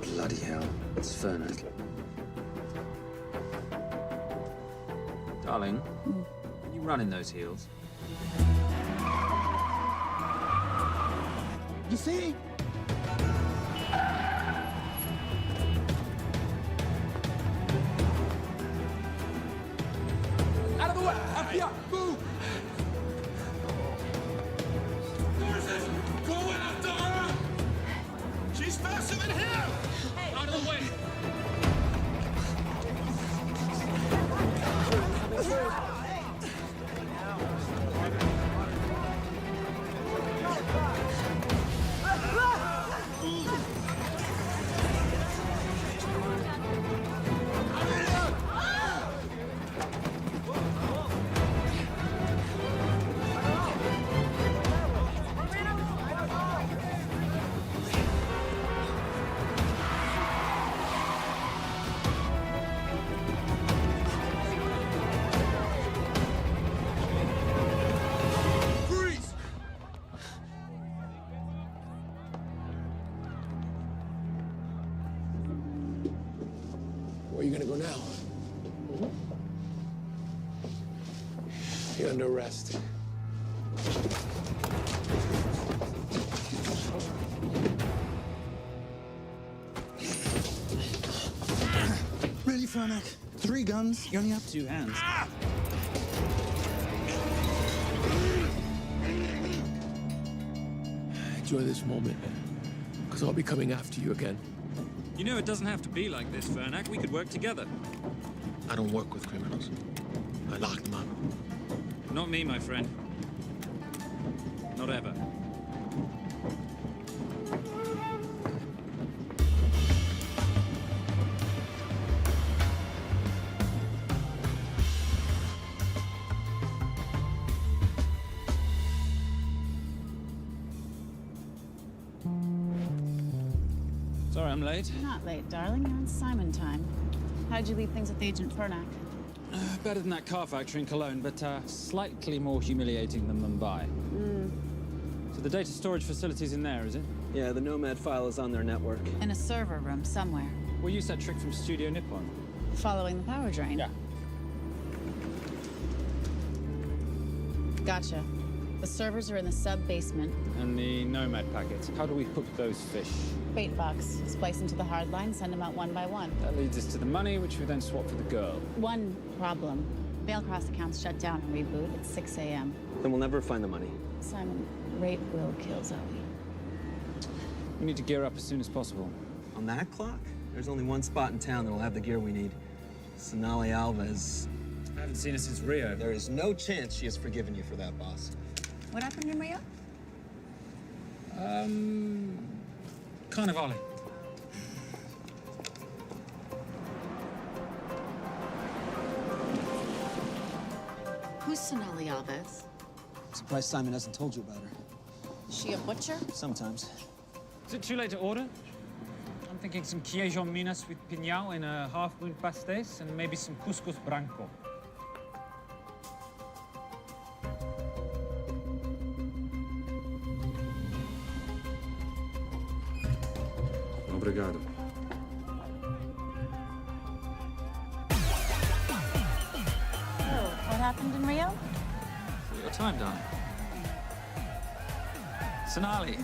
Bloody Bloody hell, it's Fernet. Darling, can you run in those heels? You see? Out of the way! FBI, move! Go after her! She's faster than him! Out of the way! Where are you gonna go now? You're under arrest. Really, Fernet? 3 guns? You only have 2 hands. Enjoy this moment, because I'll be coming after you again. You know it doesn't have to be like this, Fernet. We could work together. I don't work with criminals. I lock them up. Not me, my friend. Not ever. Sorry I'm late. You're not late, darling. You're on Simon time. How'd you leave things with Agent Fernak? Better than that car factory in Cologne, but slightly more humiliating than Mumbai. So the data storage facility's in there, is it? Yeah, the Nomad file is on their network. In a server room somewhere. We'll use that trick from Studio Nippon. Following the power drain. Yeah. Gotcha. The servers are in the sub-basement. And the Nomad packets. How do we hook those fish? Bait box. Splice into the hard line, send them out one by one. That leads us to the money, which we then swap for the girl. One problem. Bailcross accounts shut down and reboot at 6 a.m. Then we'll never find the money. Simon, rape will kill Zoe. We need to gear up as soon as possible. On that clock? There's only one spot in town that'll have the gear we need. Sonali Alves. I haven't seen her since Rio. There is no chance she has forgiven you for that, boss. What happened in Rio? Carnivale. Who's Sonali Alves? Surprised Simon hasn't told you about her. Is she a butcher? Sometimes. Is it too late to order? I'm thinking some Queijon Minas with piñao in a half-moon pastéis and maybe some couscous branco. Obrigado. Oh, what happened in Rio? Your time, darling. Sonali,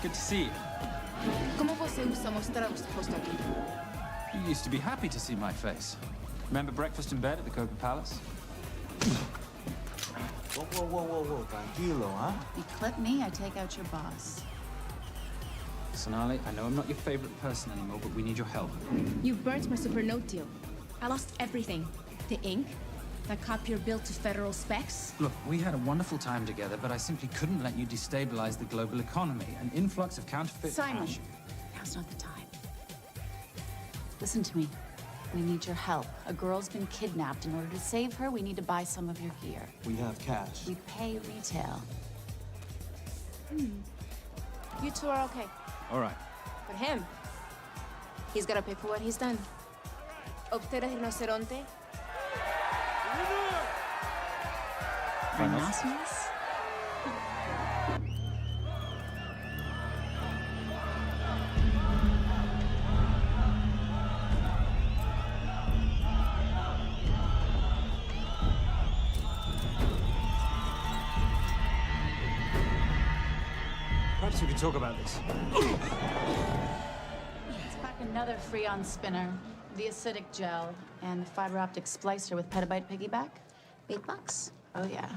good to see you. ¿Cómo você usa mostrar o rosto aqui? You used to be happy to see my face. Remember breakfast in bed at the Coca Palace? Whoa, tranquilo, huh? You clip me, I take out your boss. Sonali, I know I'm not your favorite person anymore, but we need your help. You burnt my Supernote deal. I lost everything. The ink, that copier built to federal specs. Look, we had a wonderful time together, but I simply couldn't let you destabilize the global economy. An influx of counterfeit Simon, cash. now's not the time. Listen to me. We need your help. A girl's been kidnapped. In order to save her, we need to buy some of your gear. We have cash. We pay retail. You two are okay. All right. But him, he's gotta pay for what he's done. Obtera rinoceronte. Rhinoceros? Perhaps we could talk about this. Let's pack another Freon spinner, the acidic gel, and the fiber optic splicer with petabyte piggyback. $8? Oh, yeah.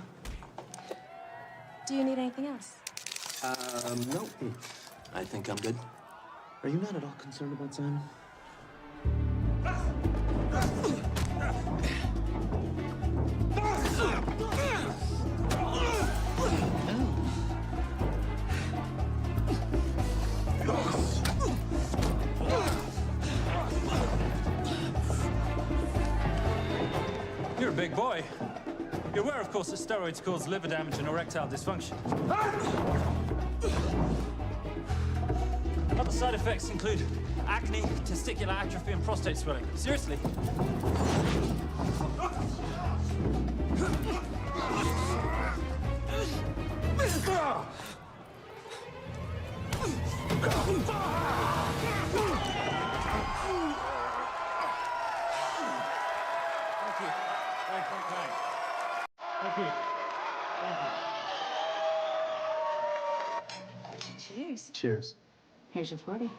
Do you need anything else? No. I think I'm good. Are you not at all concerned about Simon? You're a big boy. You're aware, of course, that steroids cause liver damage and erectile dysfunction. Other side effects include acne, testicular atrophy, and prostate swelling. Seriously. Cheers. Cheers. Here's your 40.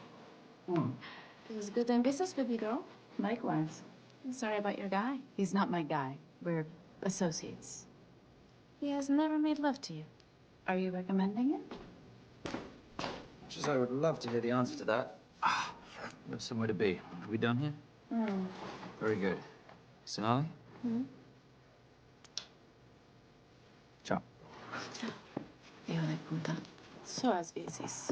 It was good doing business, baby girl. Likewise. I'm sorry about your guy. He's not my guy. We're associates. He has never made love to you. Are you recommending it? Much as I would love to hear the answer to that. We have somewhere to be. Are we done here? Very good. Sonali? Ciao. Hijo de puta. So as veces.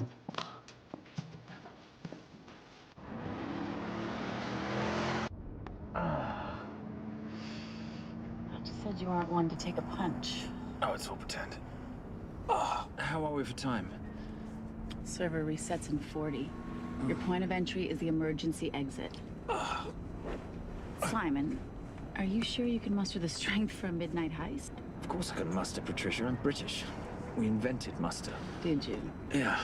I just said you aren't one to take a punch. Oh, it's all pretend. How are we for time? Server resets in 40. Your point of entry is the emergency exit. Simon, are you sure you can muster the strength for a midnight heist? Of course I can muster, Patricia. I'm British. We invented muster. Did you? Yeah.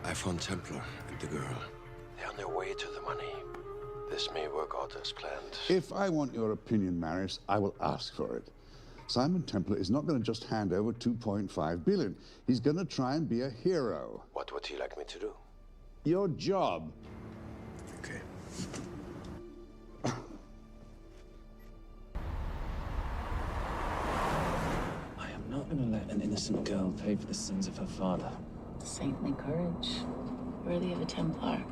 I found Templar and the girl. They're on their way to the money. This may work out as planned. If I want your opinion, Maris, I will ask for it. Simon Templar is not going to just hand over 2.5 billion. He's going to try and be a hero. What would he like me to do? Your job. Okay. I am not going to let an innocent girl pay for the sins of her father. Saintly courage. Worthy of a Templar.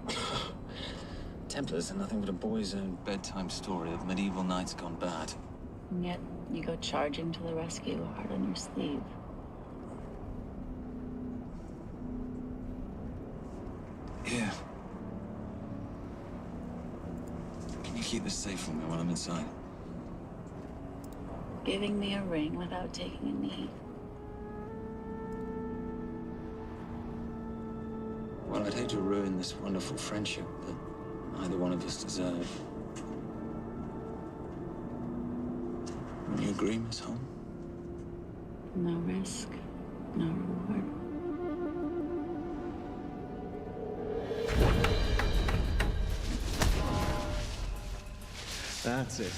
Templars are nothing but a boy's own bedtime story of medieval knights gone bad. And yet, you go charging to the rescue, heart on your sleeve. Here. Can you keep this safe from me while I'm inside? Giving me a ring without taking a knee. Well, I'd hate to ruin this wonderful friendship that neither one of us deserve. Would you agree, Miss Holmes? No risk, no reward. That's it.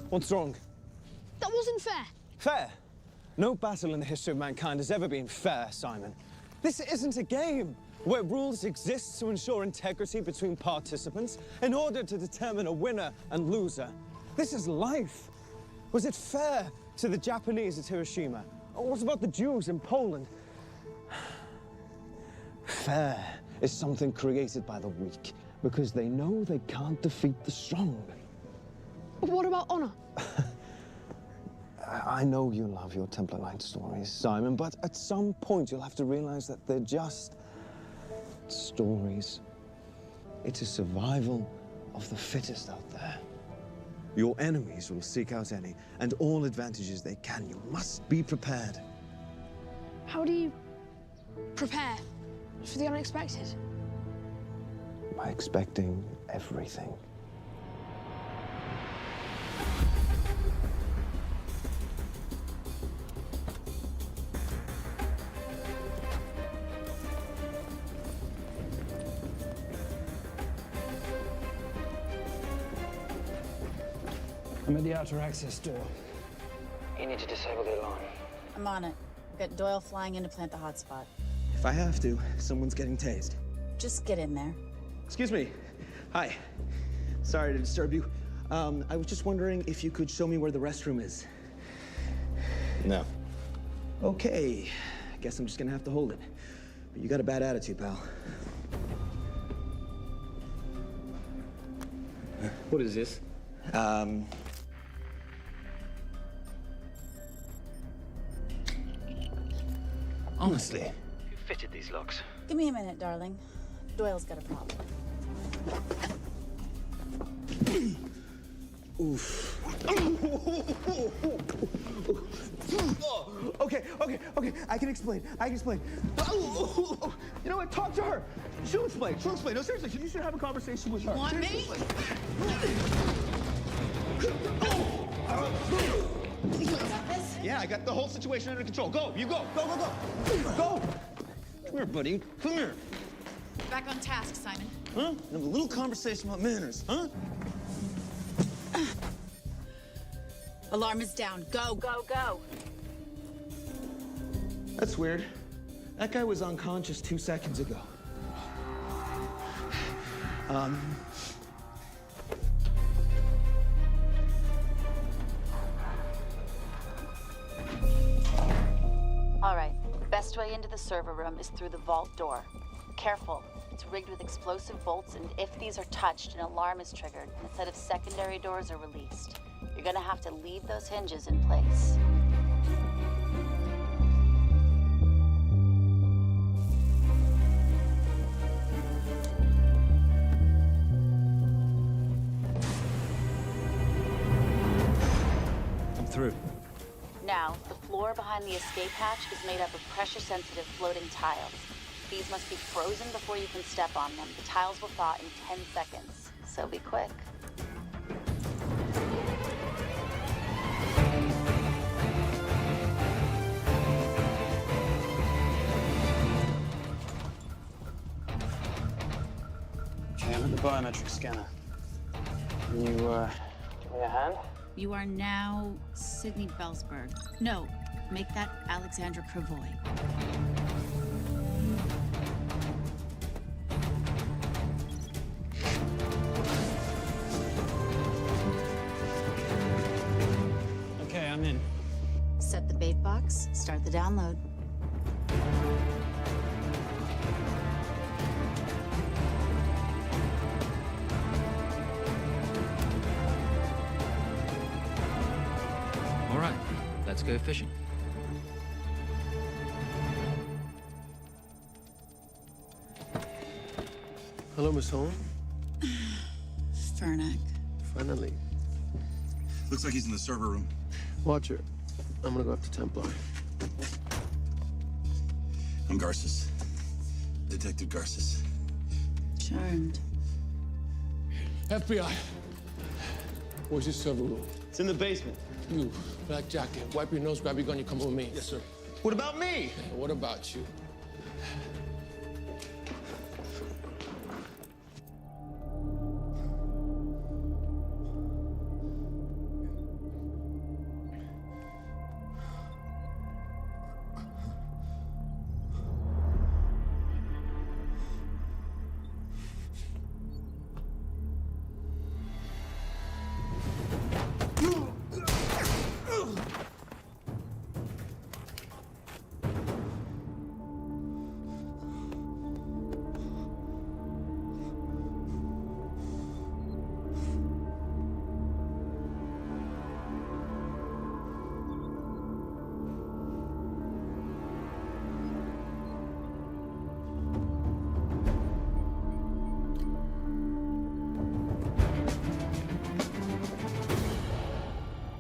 What's wrong? That wasn't fair. Fair? No battle in the history of mankind has ever been fair, Simon. This isn't a game where rules exist to ensure integrity between participants in order to determine a winner and loser. This is life. Was it fair to the Japanese at Hiroshima? Or what about the Jews in Poland? Fair is something created by the weak because they know they can't defeat the strong. But what about honor? I know you love your Templar Knight stories, Simon, but at some point you'll have to realize that they're just stories. It's a survival of the fittest out there. Your enemies will seek out any and all advantages they can. You must be prepared. How do you prepare for the unexpected? By expecting everything. I'm at the outer access door. You need to disable the alarm. I'm on it. We've got Doyle flying in to plant the hotspot. If I have to, someone's getting tased. Just get in there. Excuse me. Hi. Sorry to disturb you. I was just wondering if you could show me where the restroom is. No. Okay. I guess I'm just gonna have to hold it. But you got a bad attitude, pal. What is this? Honestly. Who fitted these locks? Give me a minute, darling. Doyle's got a problem. Oof. Okay. I can explain. You know what? Talk to her. She'll explain. No, seriously, you should have a conversation with her. You want me? You got this? Yeah, I got the whole situation under control. Go, you go. Go. Come here, buddy. Come here. Back on task, Simon. Huh? Have a little conversation about manners, huh? Alarm is down. Go. That's weird. That guy was unconscious 2 seconds ago. All right. Best way into the server room is through the vault door. Careful. It's rigged with explosive bolts, and if these are touched, an alarm is triggered, and a set of secondary doors are released. You're gonna have to leave those hinges in place. I'm through. Now, the floor behind the escape hatch is made up of pressure-sensitive floating tiles. These must be frozen before you can step on them. The tiles will thaw in 10 seconds, so be quick. Okay, I'm at the biometric scanner. Can you, give me a hand? You are now Sydney Bellsberg. No, make that Alexandra Cravoy. Okay, I'm in. Set the bait box, start the download. All right, let's go fishing. Hello, Miss Holmes. Fernick. Finally. Looks like he's in the server room. Watcher, I'm gonna go after Templar. I'm Garces. Detective Garces. Charmed. FBI. Where's your server room? It's in the basement. You, black jacket, wipe your nose, grab your gun, you come with me. Yes, sir. What about me? What about you?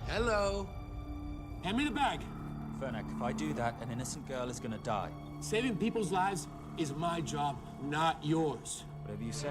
Hello. Hand me the bag. Fernick, if I do that, an innocent girl is gonna die. Saving people's lives is my job, not yours. Whatever you say.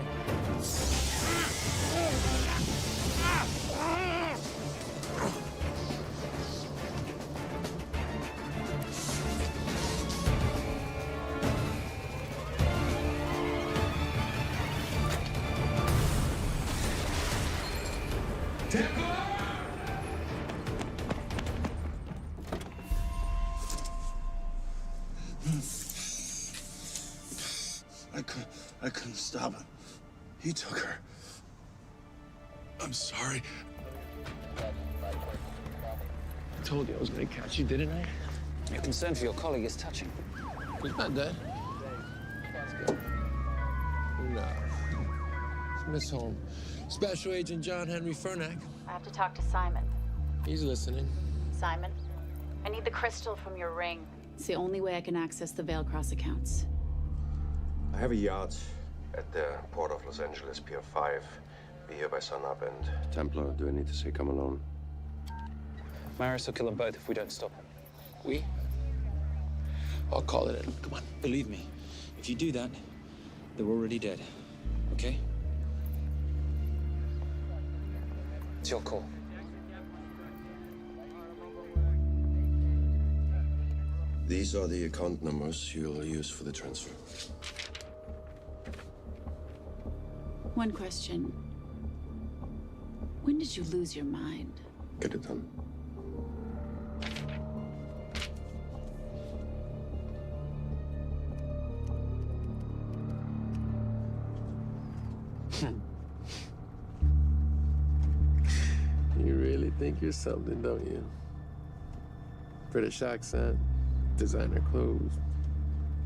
I couldn't stop him. He took her. I'm sorry. I told you I was gonna catch you, didn't I? Your concern for your colleague is touching. He's not dead. Let's go. No. It's Miss Holmes. Special Agent John Henry Fernack. I have to talk to Simon. He's listening. Simon, I need the crystal from your ring. It's the only way I can access the Veil Cross accounts. I have a yacht at the port of Los Angeles, Pier 5. Be here by sunup, and Templar, do I need to say come alone? Maris will kill them both if we don't stop him. We? I'll call it in. Come on. Believe me, if you do that, they're already dead. Okay? It's your call. These are the account numbers you'll use for the transfer. One question. When did you lose your mind? Get it done. You really think you're something, don't you? British accent, designer clothes,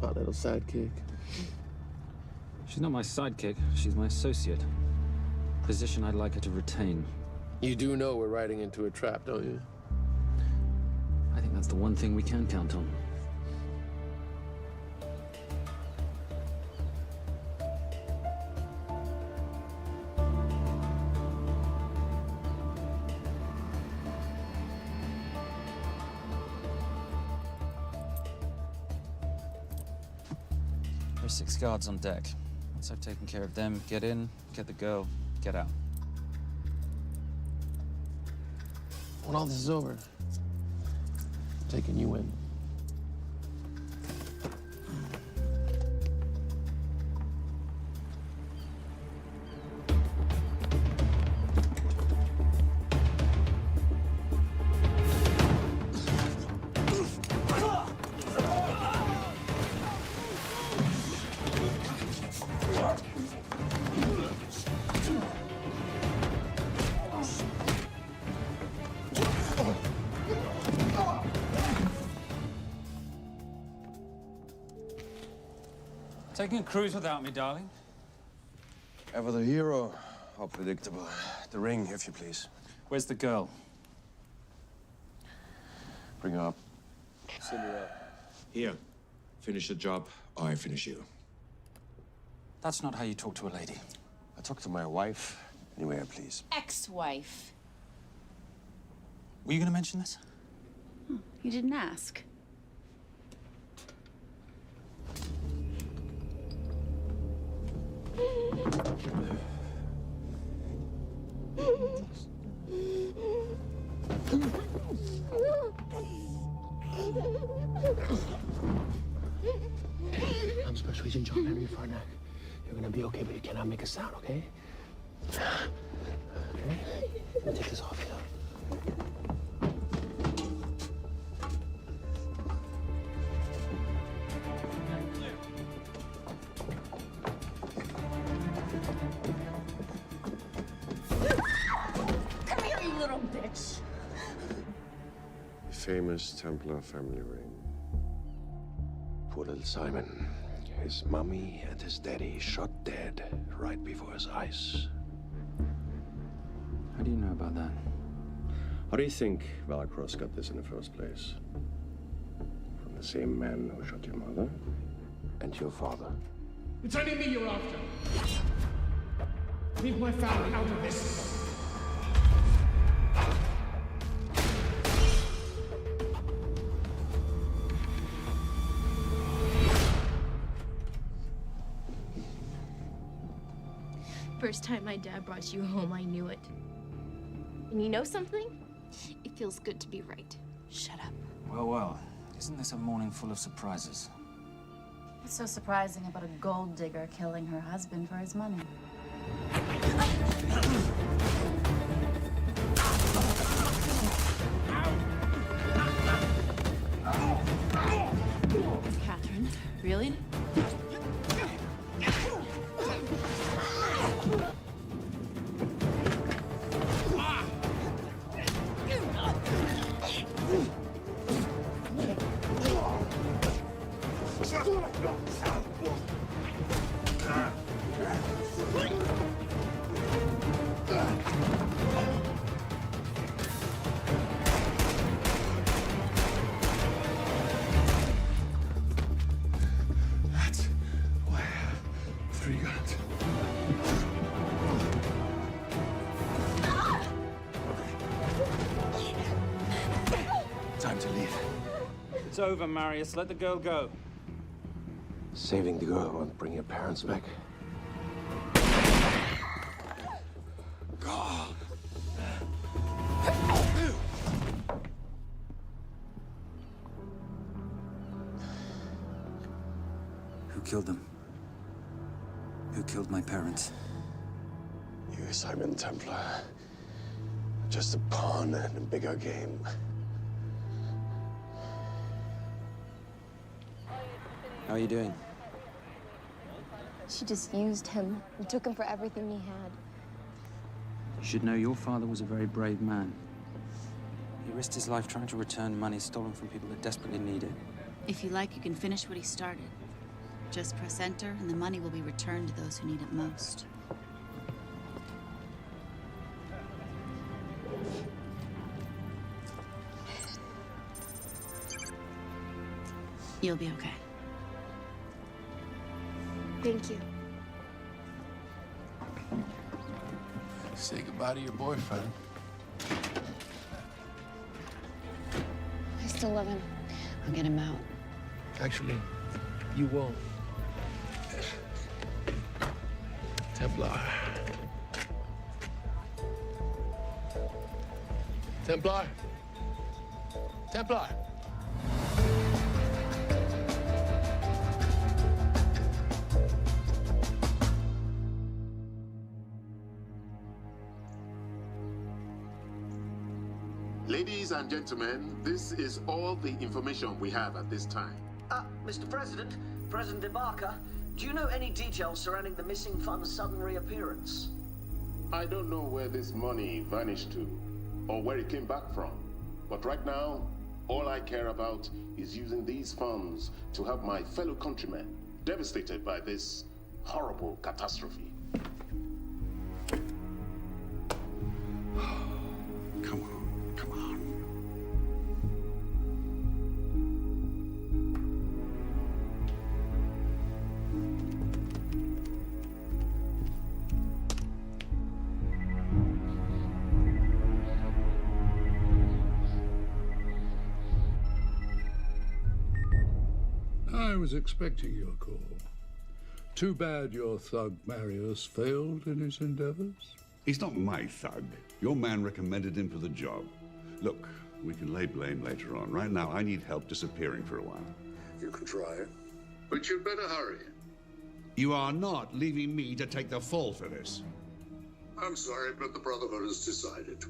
hot little sidekick. She's not my sidekick. She's my associate. Position I'd like her to retain. You do know we're riding into a trap, don't you? I think that's the one thing we can count on. There's 6 guards on deck. Once I've taken care of them, get in, get the girl, get out. When all this is over, I'm taking you in. Taking a cruise without me, darling? Ever the hero? How predictable. The ring, if you please. Where's the girl? Bring her up. Send her up. Here. Finish the job, or I finish you. That's not how you talk to a lady. I talk to my wife. Anyway, please. Ex-wife. Were you gonna mention this? You didn't ask. I'm Special Agent John Henry Fernack. You're gonna be okay, but you cannot make a sound, okay? Okay? Let me take this off you. Come here, you little bitch. Famous Templar family ring. Poor little Simon. His mommy and his daddy shot dead right before his eyes. How do you know about that? How do you think Valacross got this in the first place? From the same man who shot your mother and your father. It's only me you're after. Leave my family out of this. First time my dad brought you home, I knew it. And you know something? It feels good to be right. Shut up. Well, well. Isn't this a morning full of surprises? What's so surprising about a gold digger killing her husband for his money? Catherine. Really? That's why I have 3 guns. Time to leave. It's over, Marius. Let the girl go. Saving the girl won't bring your parents back. God. Who killed them? Who killed my parents? You, Simon Templar. Just a pawn in a bigger game. How are you doing? She just used him and took him for everything he had. You should know your father was a very brave man. He risked his life trying to return money stolen from people that desperately need it. If you like, you can finish what he started. Just press enter, and the money will be returned to those who need it most. You'll be okay. Thank you. Say goodbye to your boyfriend. I still love him. I'll get him out. Actually, you won't. Templar. Templar. Templar. Ladies and gentlemen, this is all the information we have at this time. Mr. President, President Ibaka, do you know any details surrounding the missing fund's sudden reappearance? I don't know where this money vanished to, or where it came back from. But right now, all I care about is using these funds to help my fellow countrymen devastated by this horrible catastrophe. Come on, come on. I was expecting your call. Too bad your thug Marius failed in his endeavors. He's not my thug. Your man recommended him for the job. Look, we can lay blame later on. Right now, I need help disappearing for a while. You can try it, but you'd better hurry. You are not leaving me to take the fall for this. I'm sorry, but the Brotherhood has decided.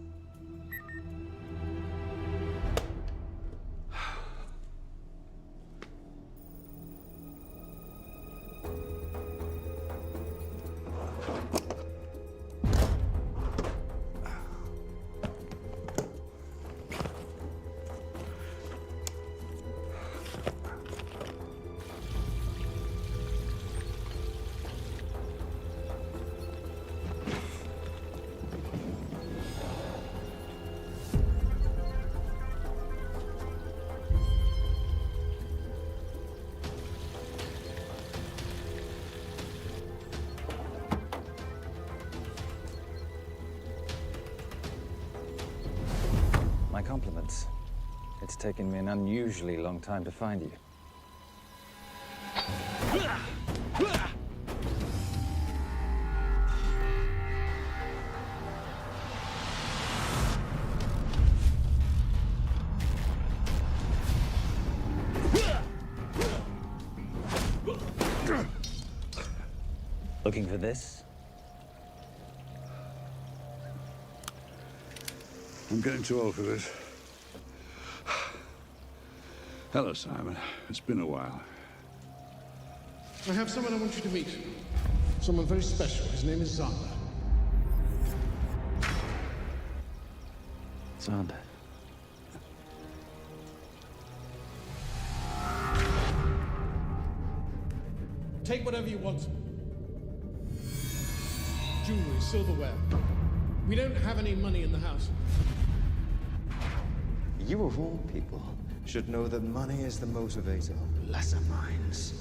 My compliments. It's taken me an unusually long time to find you. Looking for this? I'm getting too old for this. Hello, Simon. It's been a while. I have someone I want you to meet. Someone very special. His name is Xander. Xander. Take whatever you want. Jewelry, silverware. We don't have any money in the house. You of all people should know that money is the motivator of lesser minds.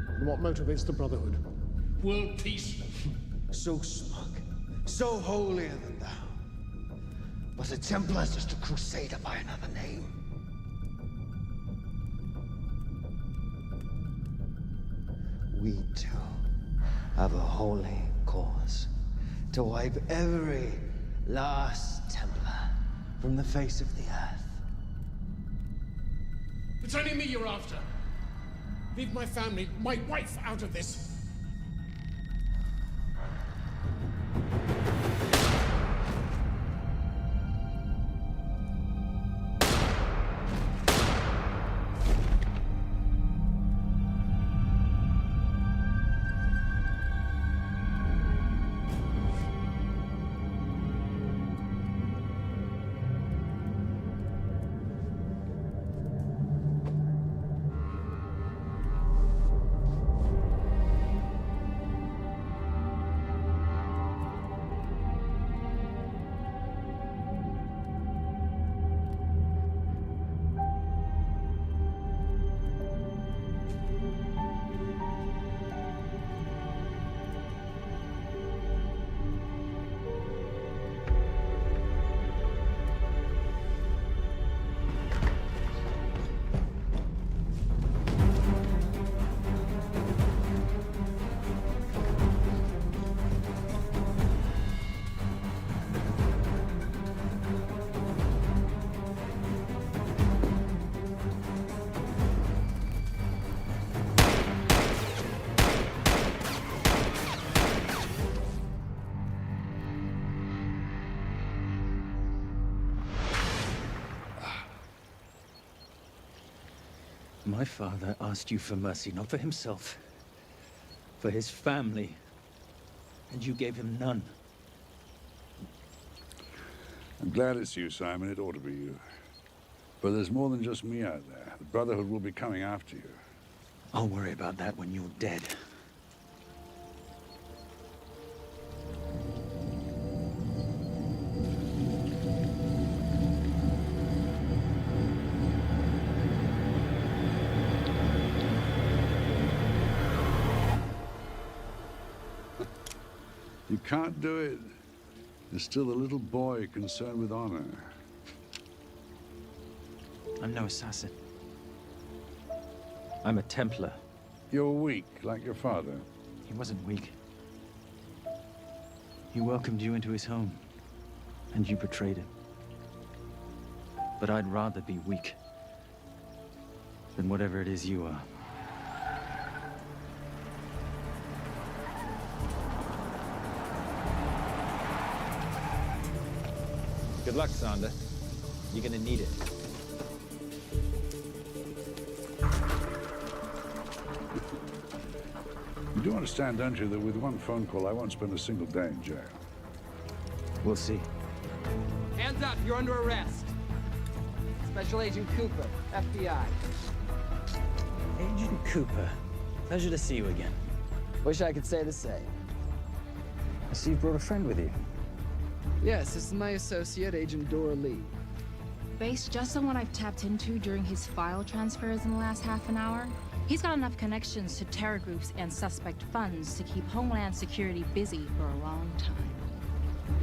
And what motivates the Brotherhood? World peace. So smug, so holier than thou. But a Templar's just a crusader by another name. We too have a holy cause to wipe every last Templar from the face of the earth. It's only me you're after. Leave my family, my wife, out of this. My father asked you for mercy, not for himself, for his family, and you gave him none. I'm glad it's you, Simon. It ought to be you. But there's more than just me out there. The Brotherhood will be coming after you. I'll worry about that when you're dead. You can't do it. There's still a little boy concerned with honor. I'm no assassin. I'm a Templar. You're weak, like your father. He wasn't weak. He welcomed you into his home, and you betrayed him. But I'd rather be weak than whatever it is you are. Good luck, Xander. You're gonna need it. You do understand, don't you, that with one phone call, I won't spend a single day in jail. We'll see. Hands up, you're under arrest. Special Agent Cooper, FBI. Agent Cooper, pleasure to see you again. Wish I could say the same. I see you brought a friend with you. Yes, this is my associate, Agent Dora Lee. Based just on what I've tapped into during his file transfers in the last half an hour, he's got enough connections to terror groups and suspect funds to keep Homeland Security busy for a long time.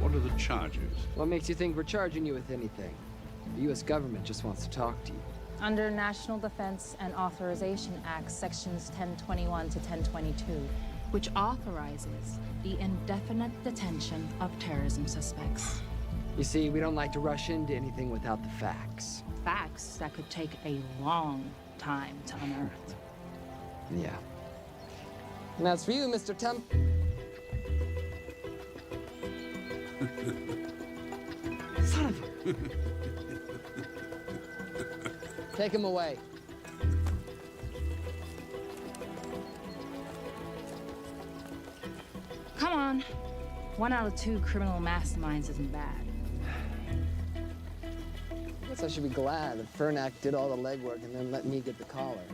What are the charges? What makes you think we're charging you with anything? The U.S. government just wants to talk to you. Under National Defense and Authorization Act, Sections 1021 to 1022, which authorizes the indefinite detention of terrorism suspects. You see, we don't like to rush into anything without the facts. Facts that could take a long time to unearth. Yeah. And that's for you, Mr. Temp. Son of a... Take him away. Come on. 1 out of 2 criminal masterminds isn't bad. I guess I should be glad that Fernak did all the legwork and then let me get the collar.